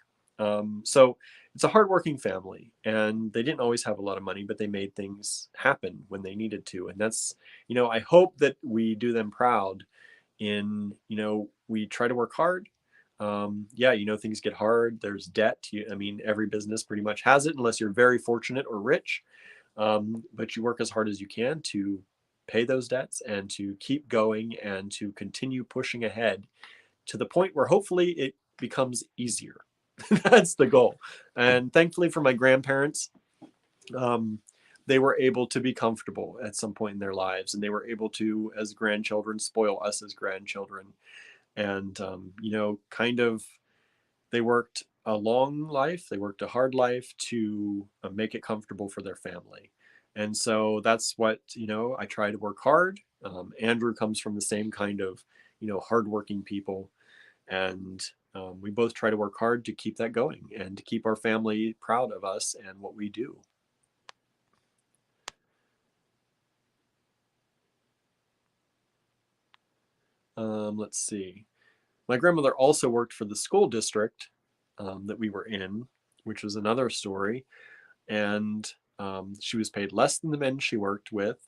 So it's a hardworking family, and they didn't always have a lot of money, but they made things happen when they needed to. And that's, I hope that we do them proud in, we try to work hard. Yeah, things get hard. There's debt. Every business pretty much has it unless you're very fortunate or rich. But you work as hard as you can to pay those debts and to keep going and to continue pushing ahead to the point where hopefully it becomes easier. That's the goal. And thankfully for my grandparents, they were able to be comfortable at some point in their lives, and they were able to, as grandchildren, spoil us as grandchildren. And, they worked a long life, they worked a hard life to make it comfortable for their family. And so that's what, I try to work hard Andrew comes from the same kind of, hardworking people. And we both try to work hard to keep that going and to keep our family proud of us and what we do. Let's see. My grandmother also worked for the school district that we were in, which was another story. And she was paid less than the men she worked with.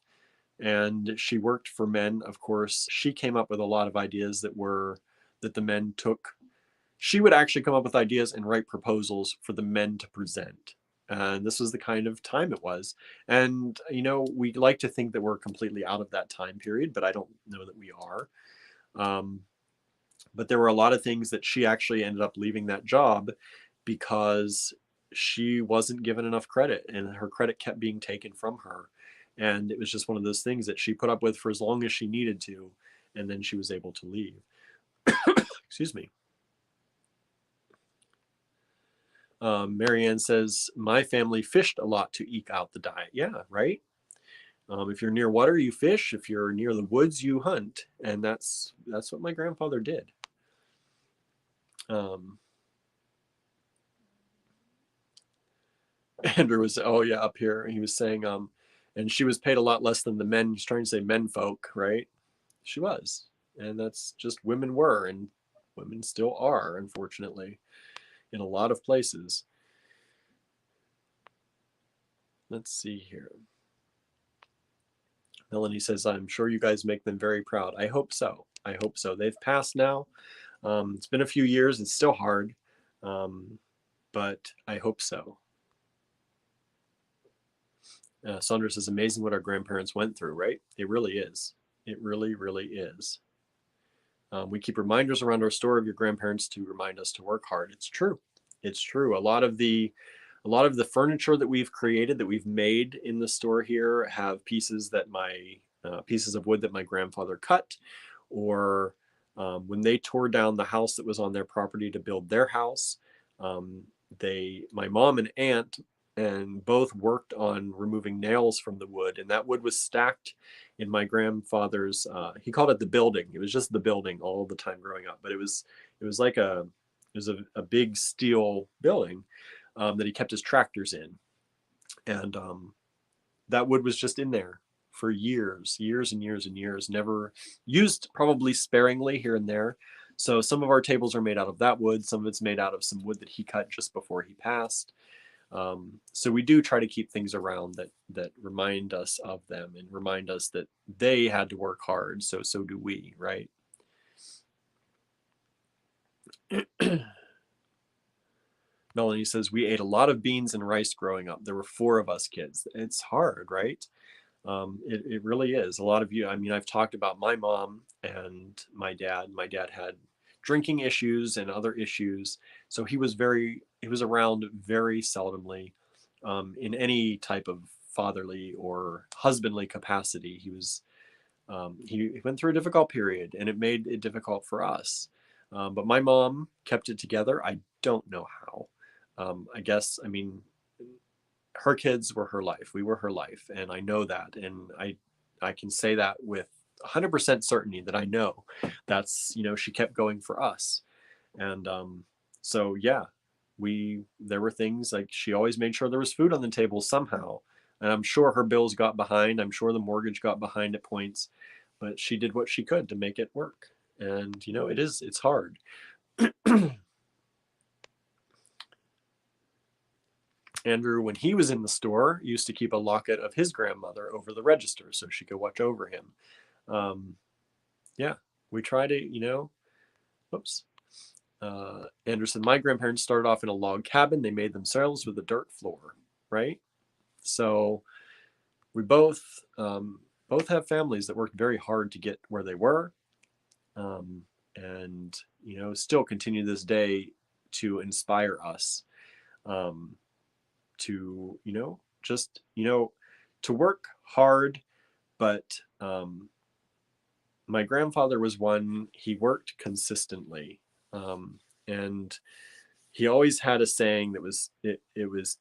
And she worked for men, of course. She came up with a lot of ideas that the men took. She would actually come up with ideas and write proposals for the men to present. And this was the kind of time it was. And, we like to think that we're completely out of that time period, but I don't know that we are. But there were a lot of things that she actually ended up leaving that job because she wasn't given enough credit and her credit kept being taken from her. And it was just one of those things that she put up with for as long as she needed to. And then she was able to leave. Excuse me. Marianne says, my family fished a lot to eke out the diet. Yeah, right? If you're near water, you fish. If you're near the woods, you hunt. And that's what my grandfather did. Andrew was, up here. He was saying, and she was paid a lot less than the men. He's trying to say men folk, right? She was. And that's just women were, and women still are, unfortunately, in a lot of places. Let's see here. Melanie says, I'm sure you guys make them very proud. I hope so. I hope so. They've passed now. It's been a few years. It's still hard, but I hope so. Sandra says, amazing what our grandparents went through, right? It really is. It really, really is. We keep reminders around our store of your grandparents to remind us to work hard. It's true. It's true. A lot of the furniture that we've created, that we've made in the store here, have pieces of wood that my grandfather cut, or when they tore down the house that was on their property to build their house, my mom and aunt and both worked on removing nails from the wood, and that wood was stacked in my grandfather's, he called it the building. It was just the building all the time growing up, but it was like a big steel building that he kept his tractors in. And that wood was just in there for years and years, never used, probably sparingly here and there. So some of our tables are made out of that wood. Some of it's made out of some wood that he cut just before he passed. So we do try to keep things around that remind us of them and remind us that they had to work hard. So do we, right? Melanie says, we ate a lot of beans and rice growing up. There were 4 of us kids. It's hard, right? It really is. A lot of you, I've talked about my mom and my dad. My dad had drinking issues and other issues. So he was around very seldomly in any type of fatherly or husbandly capacity. He went through a difficult period, and it made it difficult for us. But my mom kept it together. I don't know how. I guess, her kids were her life. We were her life. And I know that. And I can say that with 100% certainty that I know that's, she kept going for us. And so, yeah, there were things like she always made sure there was food on the table somehow. And I'm sure her bills got behind. I'm sure the mortgage got behind at points, but she did what she could to make it work. And, it's hard. Andrew, when he was in the store, used to keep a locket of his grandmother over the register so she could watch over him. Yeah, we try to, whoops. Anderson, my grandparents started off in a log cabin. They made themselves with a dirt floor, right? So we both have families that worked very hard to get where they were, and still continue this day to inspire us to just to work hard. But my grandfather was one, he worked consistently, and he always had a saying that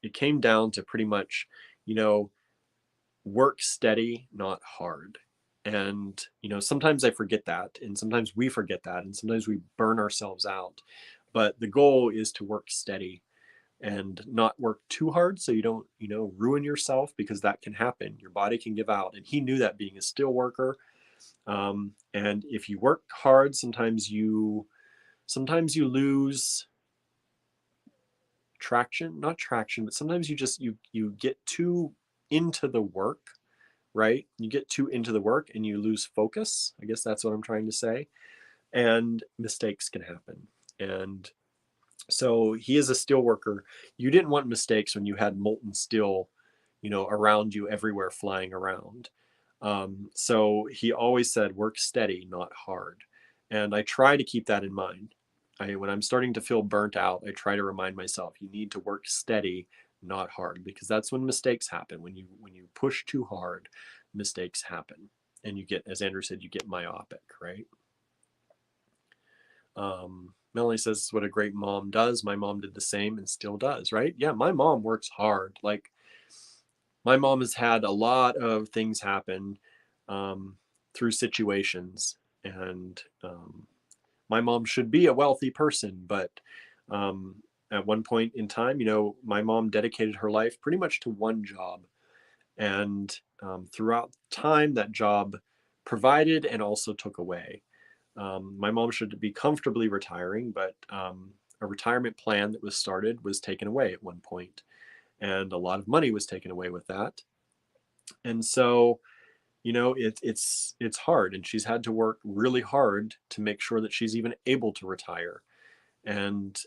it came down to pretty much work steady, not hard. And, sometimes I forget that, and sometimes we forget that, and sometimes we burn ourselves out. But the goal is to work steady and not work too hard so you don't, ruin yourself, because that can happen. Your body can give out. And he knew that, being a steel worker. And if you work hard, sometimes you lose traction, not traction, but sometimes you get too into the work, right? You get too into the work and you lose focus. I guess that's what I'm trying to say. And mistakes can happen. And so he is a steel worker. You didn't want mistakes when you had molten steel, around you everywhere, flying around. So he always said, work steady, not hard. And I try to keep that in mind. When I'm starting to feel burnt out, I try to remind myself, you need to work steady, not hard, because that's when mistakes happen. When you push too hard, mistakes happen. And you get, as Andrew said, you get myopic, right? Melanie says, what a great mom does. My mom did the same and still does, right? Yeah, my mom works hard. Like, my mom has had a lot of things happen through situations. And my mom should be a wealthy person, but at one point in time, my mom dedicated her life pretty much to one job. And throughout time, that job provided and also took away. My mom should be comfortably retiring, but a retirement plan that was started was taken away at one point, and a lot of money was taken away with that. And so, it's hard, and she's had to work really hard to make sure that she's even able to retire. And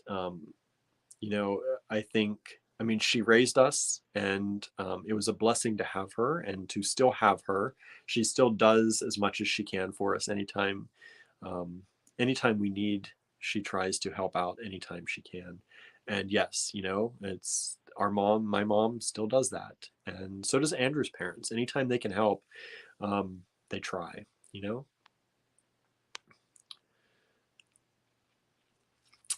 I think, she raised us, and it was a blessing to have her and to still have her. She still does as much as she can for us anytime. Anytime we need, she tries to help out anytime she can. And yes, it's our mom. My mom still does that, and so does Andrew's parents. Anytime they can help, they try.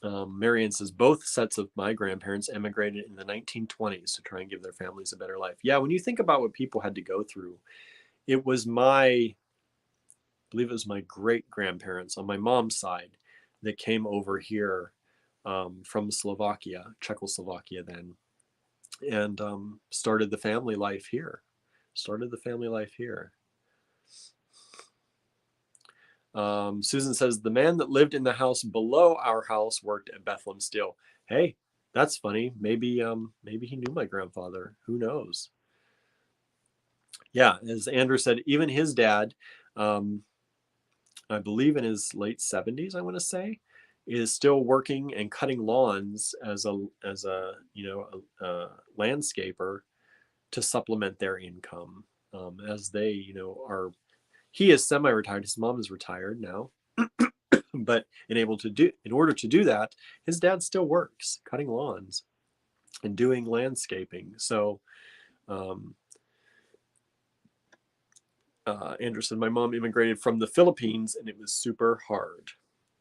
Marianne says, both sets of my grandparents emigrated in the 1920s to try and give their families a better life. Yeah, when you think about what people had to go through, it was I believe it was my great grandparents on my mom's side that came over here from Slovakia, Czechoslovakia then, and started the family life here. Susan says, the man that lived in the house below our house worked at Bethlehem Steel. Hey, that's funny. Maybe he knew my grandfather. Who knows? Yeah, as Andrew said, even his dad, I believe in his late 70s, I want to say, is still working and cutting lawns as a landscaper to supplement their income, as they are. He is semi-retired. His mom is retired now, but in order to do that, his dad still works cutting lawns and doing landscaping. So Andrew said, my mom immigrated from the Philippines and it was super hard.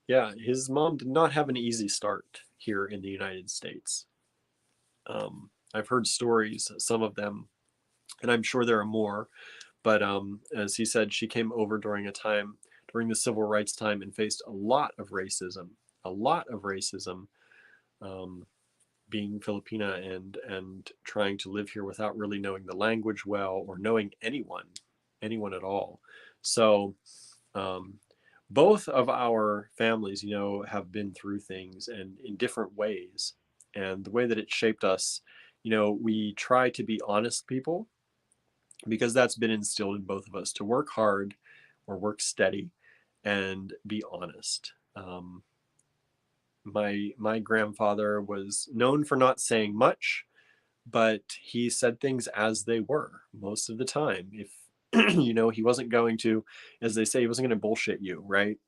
Yeah, his mom did not have an easy start here in the United States. I've heard stories, some of them, and I'm sure there are more, but as he said, she came over during the civil rights time, and faced a lot of racism, being Filipina and trying to live here without really knowing the language well, or knowing anyone at all. So both of our families, have been through things, and in different ways. And the way that it shaped us, we try to be honest people, because that's been instilled in both of us, to work hard or work steady and be honest. My grandfather was known for not saying much, but he said things as they were most of the time. If he wasn't going to, as they say, he wasn't going to bullshit you, right?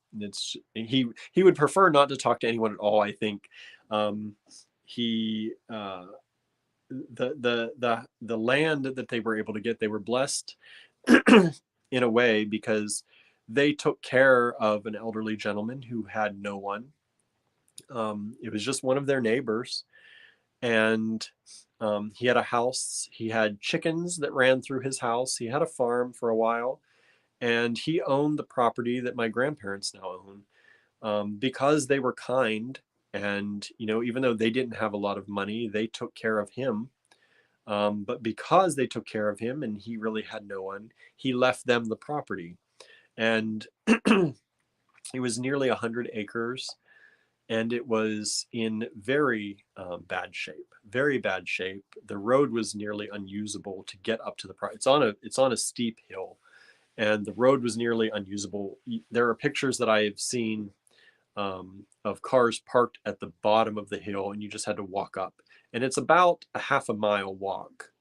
He would prefer not to talk to anyone at all. I think he the land that they were able to get, they were blessed in a way, because they took care of an elderly gentleman who had no one. It was just one of their neighbors, and he had a house. He had chickens that ran through his house. He had a farm for a while, And he owned the property that my grandparents now own, because they were kind. And, even though they didn't have a lot of money, they took care of him. But because they took care of him and he really had no one, he left them the property. And it was nearly 100 acres, and it was in very bad shape, very bad shape. The road was nearly unusable to get up to the property. It's on a steep hill, and the road was nearly unusable. There are pictures that I have seen of cars parked at the bottom of the hill, and you just had to walk up. And it's about a half a mile walk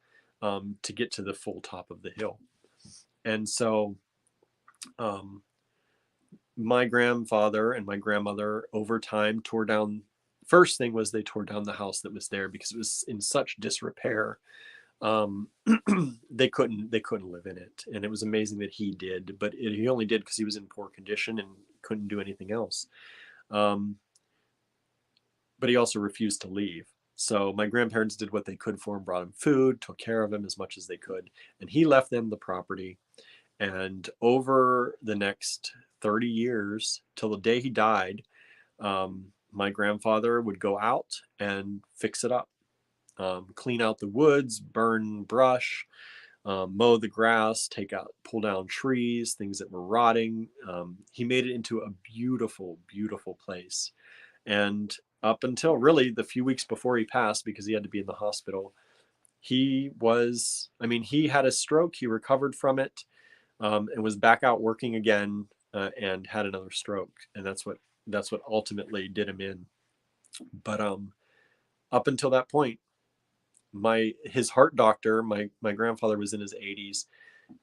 to get to the full top of the hill. And so my grandfather and my grandmother over time tore down. First thing was they tore down the house that was there because it was in such disrepair. um, they couldn't live in it, and it was amazing that he did, but he only did because he was in poor condition and couldn't do anything else. um, but he also refused to leave. So my grandparents did what they could for him, brought him food, took care of him as much as they could, and he left them the property. And over the next 30 years till the day he died, my grandfather would go out and fix it up, clean out the woods, burn brush, mow the grass, pull down trees, things that were rotting. He made it into a beautiful, beautiful place. And up until really the few weeks before he passed, because he had to be in the hospital, he had a stroke. He recovered from it, and was back out working again, and had another stroke. And that's what ultimately did him in. But up until that point, his heart doctor, my grandfather was in his 80s.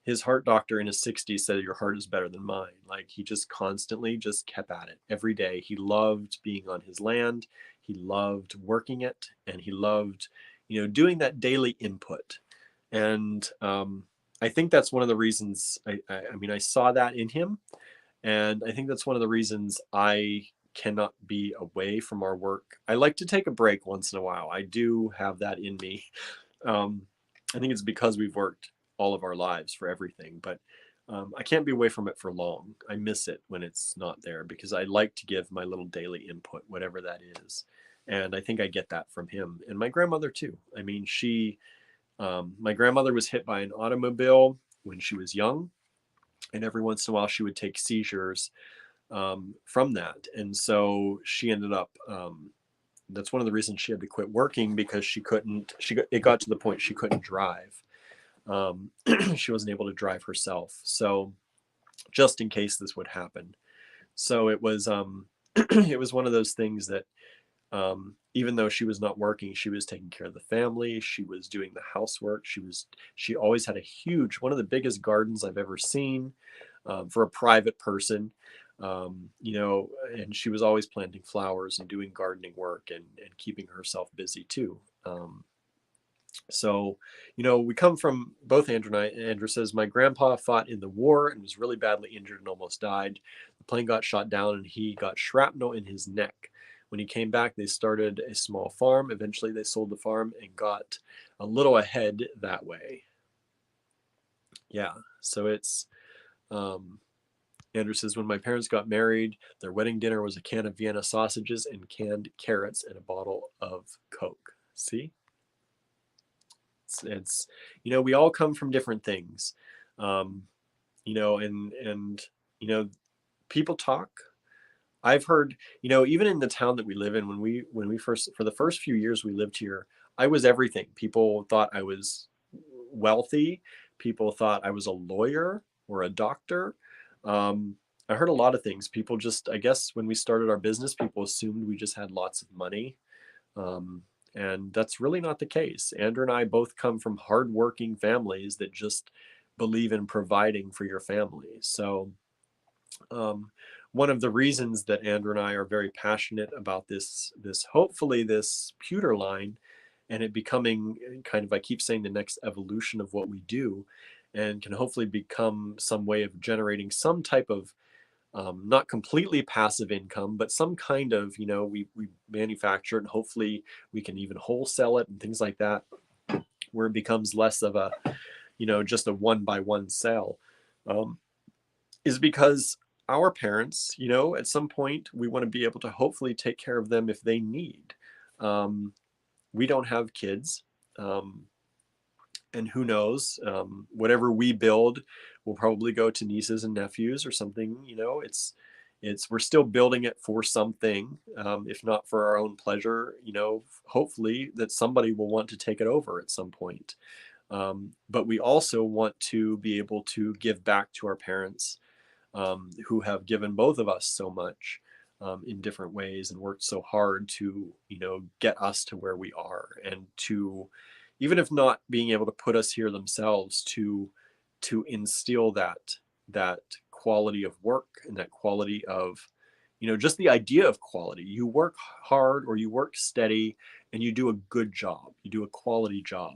His heart doctor in his 60s said, your heart is better than mine. Like, he just constantly just kept at it every day. He loved being on his land. He loved working it, and he loved, doing that daily input. And I think that's one of the reasons I saw that in him. And I think that's one of the reasons I cannot be away from our work. I like to take a break once in a while. I do have that in me. I think it's because we've worked all of our lives for everything, but I can't be away from it for long. I miss it when it's not there because I like to give my little daily input, whatever that is. And I think I get that from him and my grandmother too. My grandmother was hit by an automobile when she was young, and every once in a while she would take seizures from that. And so she ended up, that's one of the reasons she had to quit working, because it got to the point she couldn't drive. She wasn't able to drive herself. So just in case this would happen. So it was, it was one of those things that, even though she was not working, she was taking care of the family. She was doing the housework. She always had one of the biggest gardens I've ever seen, for a private person. And she was always planting flowers and doing gardening work and keeping herself busy too. So, we come from both Andrew says, my grandpa fought in the war and was really badly injured and almost died. The plane got shot down and he got shrapnel in his neck. When he came back, they started a small farm. Eventually they sold the farm and got a little ahead that way. Yeah. So it's, Andrew says, when my parents got married, their wedding dinner was a can of Vienna sausages and canned carrots and a bottle of Coke. See? It's we all come from different things. And people talk. I've heard, even in the town that we live in, when we first, for the first few years we lived here, I was everything. People thought I was wealthy. People thought I was a lawyer or a doctor. I heard a lot of things. People just, I guess when we started our business, people assumed we just had lots of money. And that's really not the case. Andrew and I both come from hardworking families that just believe in providing for your family. So one of the reasons that Andrew and I are very passionate about hopefully this pewter line, and it becoming kind of, I keep saying, the next evolution of what we do, and can hopefully become some way of generating some type of, not completely passive income, but some kind of, we manufacture it, and hopefully we can even wholesale it and things like that, where it becomes less of a, just a one-by-one sale. is because our parents, you know, at some point we want to be able to hopefully take care of them if they need. Um, we don't have kids. Um, and who knows, whatever we build will probably go to nieces and nephews or something. You know, it's we're still building it for something, if not for our own pleasure. You know, hopefully that somebody will want to take it over at some point. But we also want to be able to give back to our parents, who have given both of us so much, in different ways, and worked so hard to, you know, get us to where we are, and to, even if not being able to put us here themselves, to instill that quality of work and that quality of, you know, just the idea of quality. You work hard or you work steady and you do a good job, you do a quality job.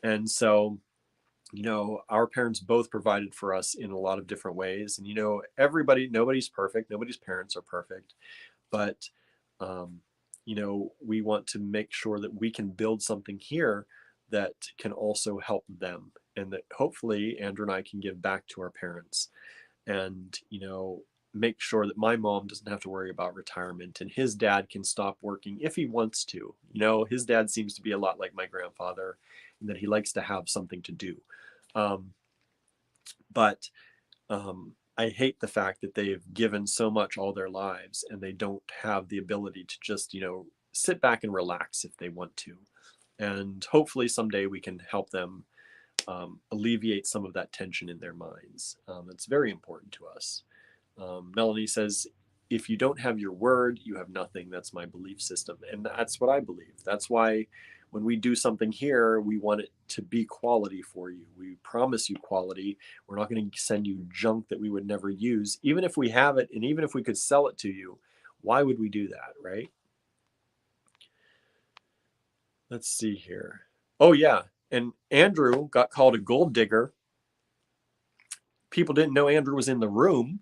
And so, you know, our parents both provided for us in a lot of different ways. And, you know, nobody's perfect. Nobody's parents are perfect. But, um, you know, we want to make sure that we can build something here that can also help them, and that hopefully Andrew and I can give back to our parents. And, you know, make sure that my mom doesn't have to worry about retirement, and his dad can stop working if he wants to. You know, his dad seems to be a lot like my grandfather, in that he likes to have something to do. Um, but I hate the fact that they've given so much all their lives and they don't have the ability to just, you know, sit back and relax if they want to. And hopefully someday we can help them, alleviate some of that tension in their minds. It's very important to us. Melanie says, if you don't have your word, you have nothing. That's my belief system. And that's what I believe. That's why when we do something here, we want it to be quality for you. We promise you quality. We're not going to send you junk that we would never use. Even if we have it, and even if we could sell it to you, why would we do that, right? Let's see here. Oh, yeah. And Andrew got called a gold digger. People didn't know Andrew was in the room.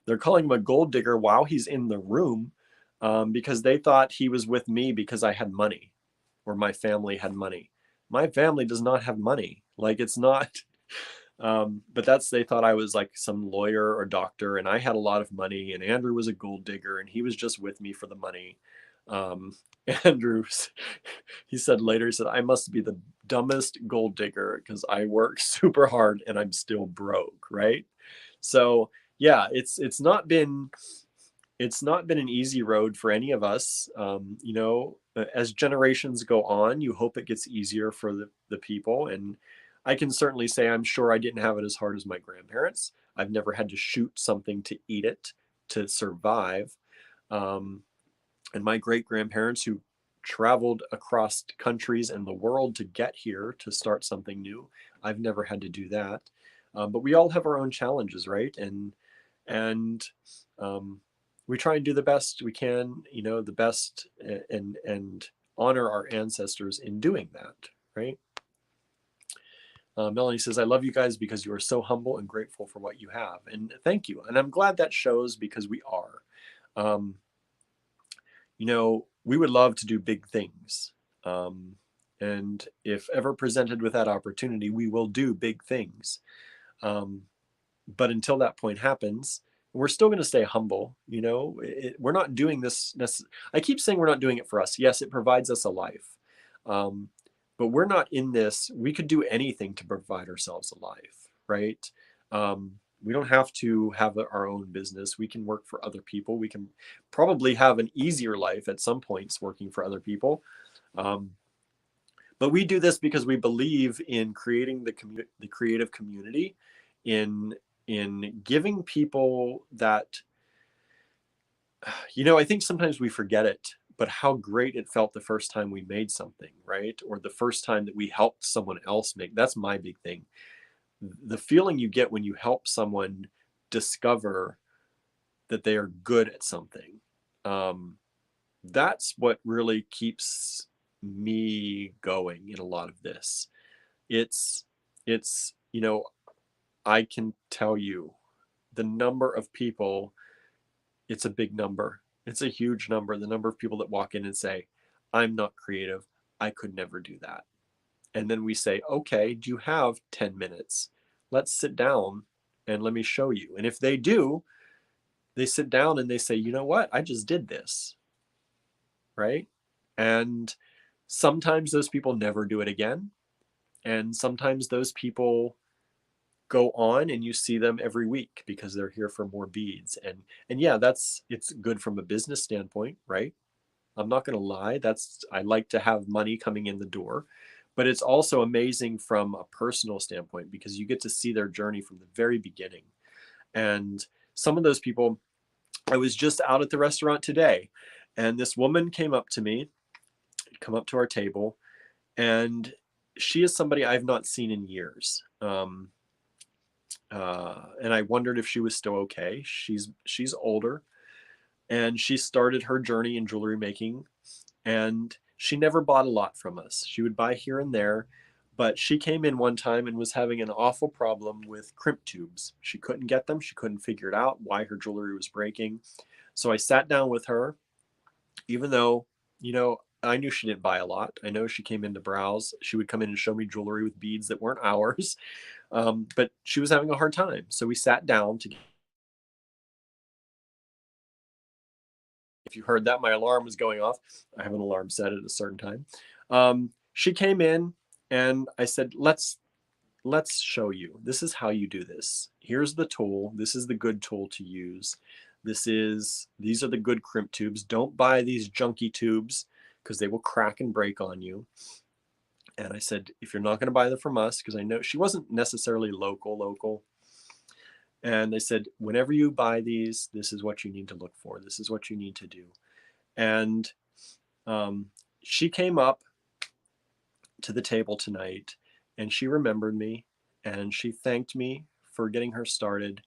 They're calling him a gold digger while he's in the room, because they thought he was with me because I had money, or my family had money. My family does not have money. Like, it's not. But they thought I was like some lawyer or doctor, and I had a lot of money, and Andrew was a gold digger, and he was just with me for the money. Um, Andrews, he said later, he said, I must be the dumbest gold digger because I work super hard and I'm still broke, right? So yeah, it's not been an easy road for any of us. You know, as generations go on, you hope it gets easier for the people. And I can certainly say I'm sure I didn't have it as hard as my grandparents. I've never had to shoot something to eat it to survive. Um, and my great grandparents, who traveled across countries and the world to get here to start something new, I've never had to do that. But we all have our own challenges, right? And um, we try and do the best we can, you know, the best, and honor our ancestors in doing that, right? Melanie says, I love you guys because you are so humble and grateful for what you have. And thank you. And I'm glad that shows, because we are. Um, you know, we would love to do big things. Um, and if ever presented with that opportunity, we will do big things. Um, but until that point happens, we're still going to stay humble. You know, we're not doing this. I keep saying we're not doing it for us. Yes, it provides us a life. Um, but we're not in this. We could do anything to provide ourselves a life, right? We don't have to have our own business. We can work for other people. We can probably have an easier life at some points working for other people. Um, but we do this because we believe in creating the creative community, in giving people that, you know, I think sometimes we forget it, but how great it felt the first time we made something, right? Or the first time that we helped someone else make. That's my big thing. The feeling you get when you help someone discover that they are good at something. Um, that's what really keeps me going in a lot of this. It's, you know, I can tell you the number of people, it's a big number. It's a huge number. The number of people that walk in and say, I'm not creative. I could never do that. And then we say, okay, do you have 10 minutes? Let's sit down and let me show you. And if they do, they sit down and they say, you know what, I just did this, right? And sometimes those people never do it again. And sometimes those people go on and you see them every week because they're here for more beads. And yeah, it's good from a business standpoint, right? I'm not going to lie. I like to have money coming in the door, but it's also amazing from a personal standpoint because you get to see their journey from the very beginning. And some of those people, I was just out at the restaurant today, and this woman came up to me, come up to our table, and she is somebody I've not seen in years. And I wondered if she was still okay. She's older, and she started her journey in jewelry making, and she never bought a lot from us. She would buy here and there, but she came in one time and was having an awful problem with crimp tubes. She couldn't get them. She couldn't figure it out why her jewelry was breaking. So I sat down with her, even though, I knew she didn't buy a lot. I know she came in to browse. She would come in and show me jewelry with beads that weren't ours. But she was having a hard time. So we sat down to. If you heard that, my alarm was going off. I have an alarm set at a certain time. She came in and I said, let's show you. This is how you do this. Here's the tool. This is the good tool to use. These are the good crimp tubes. Don't buy these junky tubes because they will crack and break on you. And I said, if you're not going to buy them from us, because I know she wasn't necessarily local. And they said, whenever you buy these, this is what you need to look for. This is what you need to do. And she came up to the table tonight and she remembered me and she thanked me for getting her started.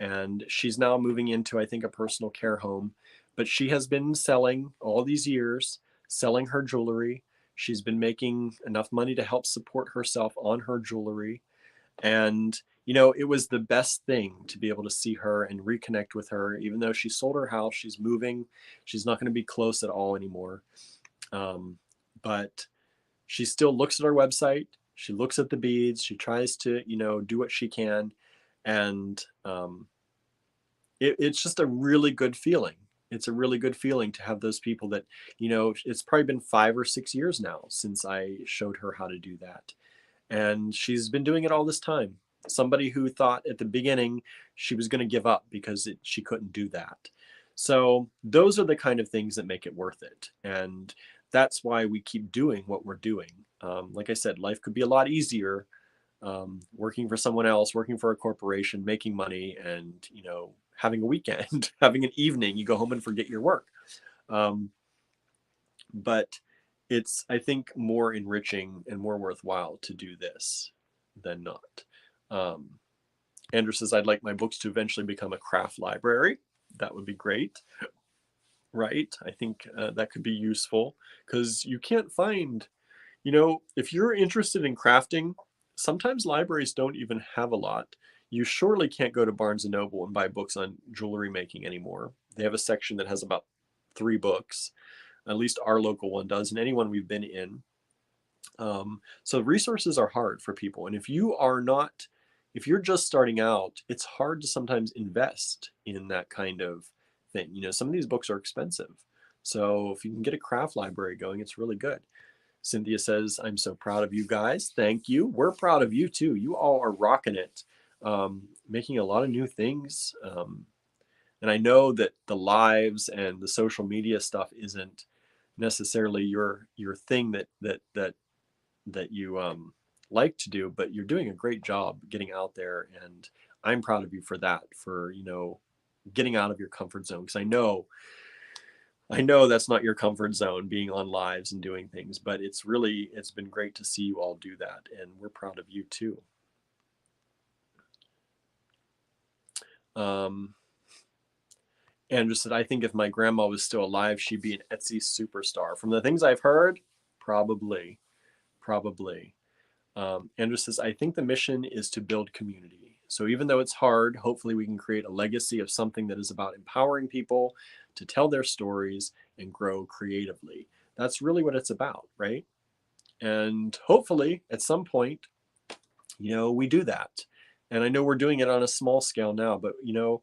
And she's now moving into, I think, a personal care home. But she has been selling all these years, selling her jewelry. She's been making enough money to help support herself on her jewelry. And, it was the best thing to be able to see her and reconnect with her. Even though she sold her house, she's moving. She's not going to be close at all anymore. But she still looks at our website. She looks at the beads. She tries to, do what she can. And it's just a really good feeling. It's a really good feeling to have those people that, it's probably been 5 or 6 years now since I showed her how to do that. And she's been doing it all this time. Somebody who thought at the beginning she was going to give up because she couldn't do that. So those are the kind of things that make it worth it. And that's why we keep doing what we're doing. Like I said, life could be a lot easier working for someone else, working for a corporation, making money, and having a weekend, having an evening. You go home and forget your work. But it's, I think, more enriching and more worthwhile to do this than not. Andrew says, I'd like my books to eventually become a craft library. That would be great, right? I think that could be useful because you can't find, if you're interested in crafting, sometimes libraries don't even have a lot. You surely can't go to Barnes & Noble and buy books on jewelry making anymore. They have a section that has about 3 books. At least our local one does, and anyone we've been in. So resources are hard for people. And if you're just starting out, it's hard to sometimes invest in that kind of thing. Some of these books are expensive. So if you can get a craft library going, it's really good. Cynthia says, I'm so proud of you guys. Thank you. We're proud of you too. You all are rocking it, making a lot of new things. And I know that the lives and the social media stuff isn't necessarily your thing that you like to do, but you're doing a great job getting out there, and I'm proud of you for that, for getting out of your comfort zone, because I know that's not your comfort zone, being on lives and doing things, but it's been great to see you all do that, and we're proud of you too. Andrew said, I think if my grandma was still alive, she'd be an Etsy superstar. From the things I've heard, probably. Andrew says, I think the mission is to build community. So even though it's hard, hopefully we can create a legacy of something that is about empowering people to tell their stories and grow creatively. That's really what it's about, right? And hopefully at some point, we do that. And I know we're doing it on a small scale now, but you know,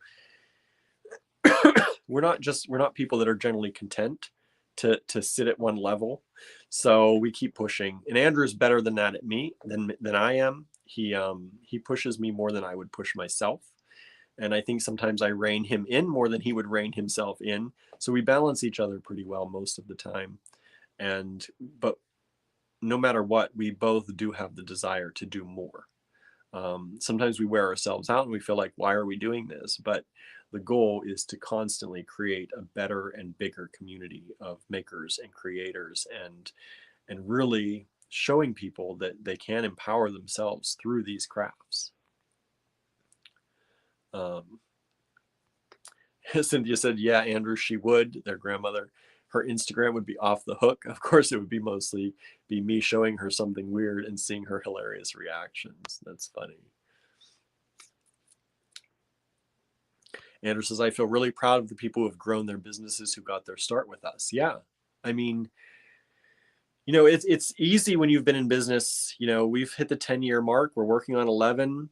we're not people that are generally content to sit at one level. So we keep pushing. And Andrew's better than that at me than I am. He pushes me more than I would push myself. And I think sometimes I rein him in more than he would rein himself in. So we balance each other pretty well most of the time. But no matter what, we both do have the desire to do more. Sometimes we wear ourselves out and we feel like, why are we doing this? But the goal is to constantly create a better and bigger community of makers and creators, and really showing people that they can empower themselves through these crafts. Cynthia said, yeah, Andrew, she would, their grandmother. Her Instagram would be off the hook. Of course, it would be mostly be me showing her something weird and seeing her hilarious reactions. That's funny. Andrew says, I feel really proud of the people who have grown their businesses who got their start with us. Yeah. I mean, you know, it's easy when you've been in business. You know, we've hit the 10-year mark. We're working on 11.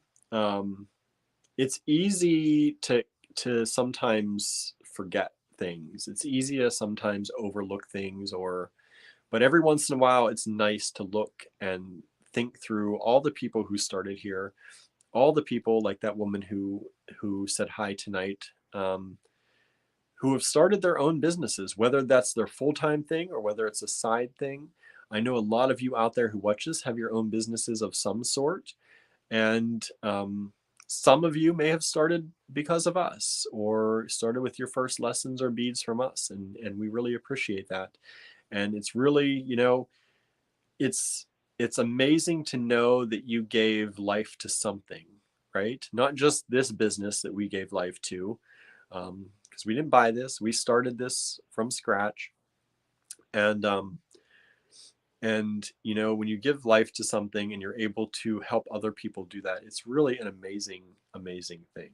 It's easy to sometimes forget things. It's easy to sometimes overlook things, but every once in a while, it's nice to look and think through all the people who started here, all the people like that woman who said hi tonight, who have started their own businesses, whether that's their full-time thing or whether it's a side thing. I know a lot of you out there who watch this have your own businesses of some sort, and some of you may have started because of us or started with your first lessons or beads from us, and we really appreciate that. And it's really, you know, it's amazing to know that you gave life to something, right? Not just this business that we gave life to, because we didn't buy this. We started this from scratch. And you know, when you give life to something and you're able to help other people do that, it's really an amazing, amazing thing.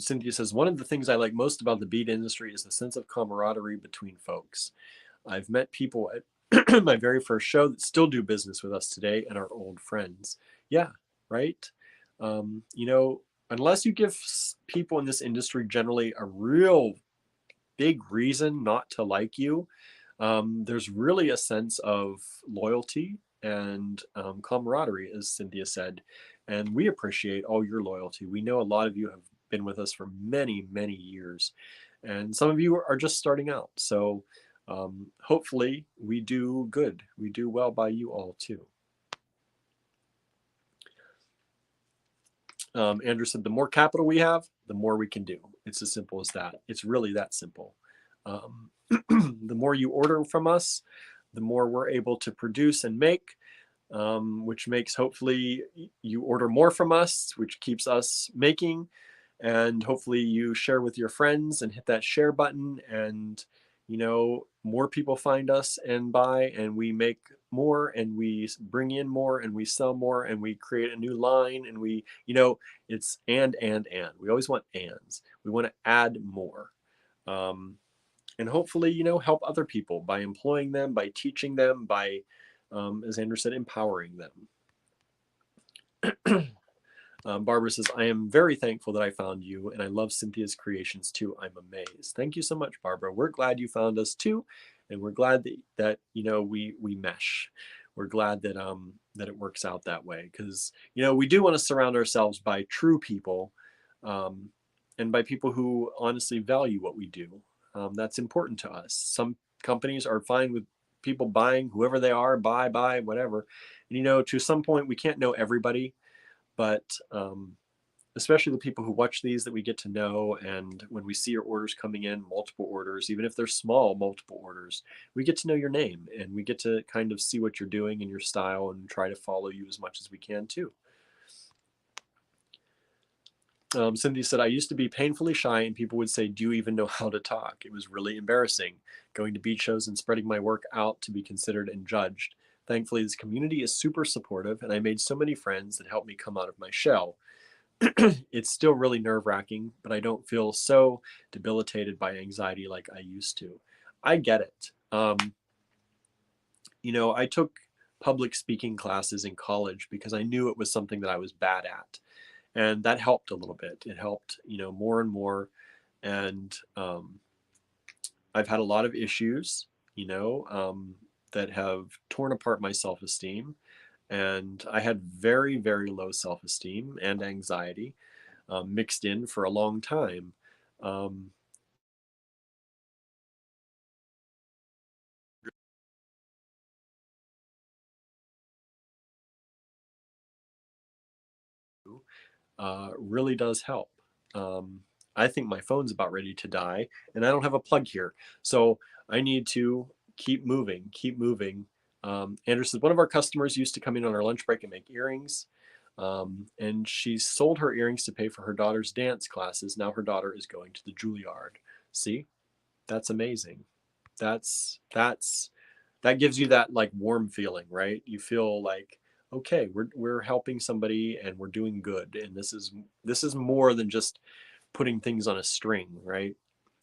Cynthia says, one of the things I like most about the bead industry is the sense of camaraderie between folks. I've met people at my very first show that still do business with us today and are old friends. Yeah, right. You know, unless you give people in this industry generally a real big reason not to like you, there's really a sense of loyalty and camaraderie, as Cynthia said. And we appreciate all your loyalty. We know a lot of you have been with us for many, many years. And some of you are just starting out. So hopefully we do good. We do well by you all too. Andrew said, the more capital we have, the more we can do. It's as simple as that. It's really that simple. The more you order from us, the more we're able to produce and make, which makes hopefully you order more from us, which keeps us making. And hopefully you share with your friends and hit that share button, and you know, more people find us and buy, and we make more, and we bring in more, and we sell more, and we create a new line, and we, you know, it's and we always want ands. We want to add more, and hopefully, you know, help other people by employing them, by teaching them, by as Andrew said, empowering them. Barbara says, I am very thankful that I found you, and I love Cynthia's creations too. I'm amazed. Thank you so much, Barbara. We're glad you found us too, and we're glad that you know, we mesh. We're glad that that it works out that way, because you know, we do want to surround ourselves by true people, and by people who honestly value what we do. That's important to us. Some companies are fine with people buying whoever they are, buy whatever, and you know, to some point we can't know everybody. But especially the people who watch these that we get to know, and when we see your orders coming in, multiple orders, even if they're small multiple orders, we get to know your name, and we get to kind of see what you're doing and your style and try to follow you as much as we can too. Cynthia said, I used to be painfully shy, and people would say, do you even know how to talk? It was really embarrassing going to bead shows and spreading my work out to be considered and judged. Thankfully, this community is super supportive, and I made so many friends that helped me come out of my shell. It's still really nerve-wracking, but I don't feel so debilitated by anxiety like I used to. I get it. You know, I took public speaking classes in college because I knew it was something that I was bad at. And that helped a little bit. It helped, you know, more and more. And I've had a lot of issues, you know, that have torn apart my self-esteem. And I had very, very low self-esteem and anxiety mixed in for a long time. Um, really does help. Um, I think my phone's about ready to die, and I don't have a plug here. So I need to keep moving, keep moving. Andrew says, one of our customers used to come in on our lunch break and make earrings. And she sold her earrings to pay for her daughter's dance classes. Now her daughter is going to the Juilliard. See, that's amazing. That's that gives you that like warm feeling, right? You feel like, okay, we're helping somebody and we're doing good, and this is more than just putting things on a string, right?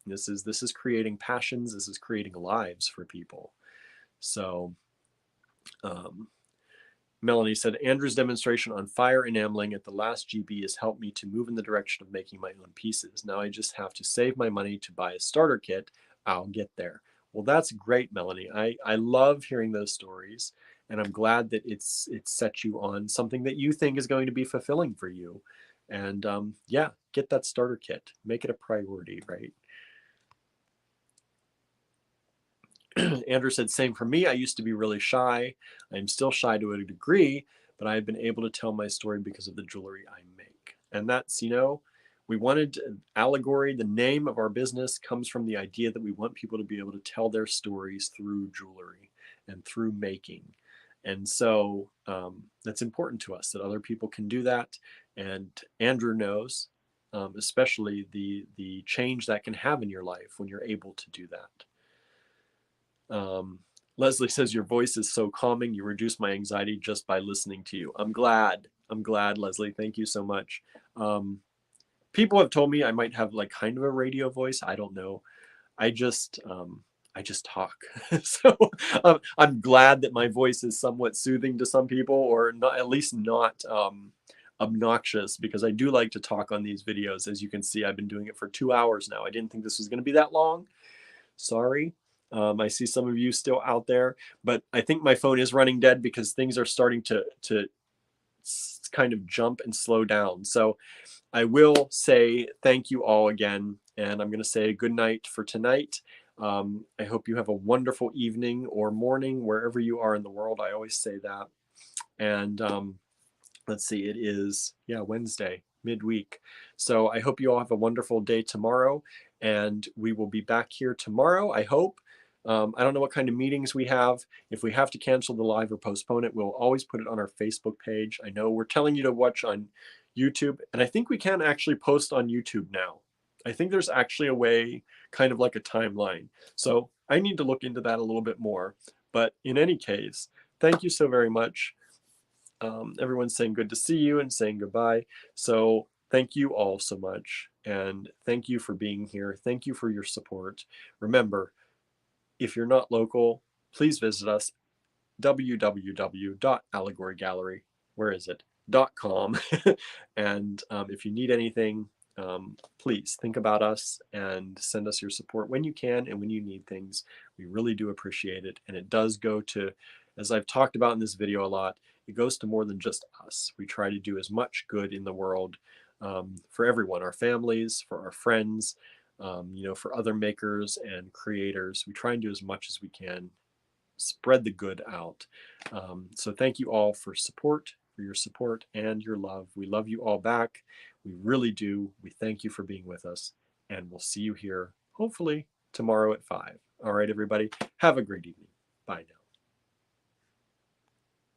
This is creating passions. This is creating lives for people. So um, Melanie said, Andrew's demonstration on fire enameling at the last GB has helped me to move in the direction of making my own pieces. Now I just have to save my money to buy a starter kit. I'll get there. Well, that's great, Melanie. I love hearing those stories, and I'm glad that it's set you on something that you think is going to be fulfilling for you. And yeah, get that starter kit. Make it a priority, right? Andrew said, same for me. I used to be really shy. I'm still shy to a degree, but I've been able to tell my story because of the jewelry I make. And that's, you know, we wanted allegory. The name of our business comes from the idea that we want people to be able to tell their stories through jewelry and through making. And so that's important to us that other people can do that. And Andrew knows, especially the change that can have in your life when you're able to do that. Leslie says, your voice is so calming. You reduce my anxiety just by listening to you. I'm glad. I'm glad, Leslie. Thank you so much. People have told me I might have like kind of a radio voice. I don't know. I just talk. So I'm glad that my voice is somewhat soothing to some people, or not, at least not obnoxious, because I do like to talk on these videos. As you can see, I've been doing it for 2 hours now. I didn't think this was going to be that long. Sorry. I see some of you still out there, but I think my phone is running dead because things are starting to kind of jump and slow down. So I will say thank you all again, and I'm going to say good night for tonight. I hope you have a wonderful evening or morning wherever you are in the world. I always say that. And let's see, it is, yeah, Wednesday, midweek. So I hope you all have a wonderful day tomorrow, and we will be back here tomorrow, I hope. I don't know what kind of meetings we have. If we have to cancel the live or postpone it, we'll always put it on our Facebook page. I know we're telling you to watch on YouTube, and I think we can actually post on YouTube now. I think there's actually a way, kind of like a timeline. So I need to look into that a little bit more. But in any case, thank you so very much. Everyone's saying good to see you and saying goodbye. So thank you all so much. And thank you for being here. Thank you for your support. Remember, if you're not local, please visit us, www.allegorygallery, where is it? .com. And if you need anything, please think about us and send us your support when you can and when you need things. We really do appreciate it. And it does go to, as I've talked about in this video a lot, it goes to more than just us. We try to do as much good in the world for everyone, our families, for our friends, you know, for other makers and creators. We try and do as much as we can, spread the good out. So thank you all for your support and your love. We love you all back. We really do. We thank you for being with us, and we'll see you here hopefully tomorrow at 5. All right, everybody, have a great evening. Bye now.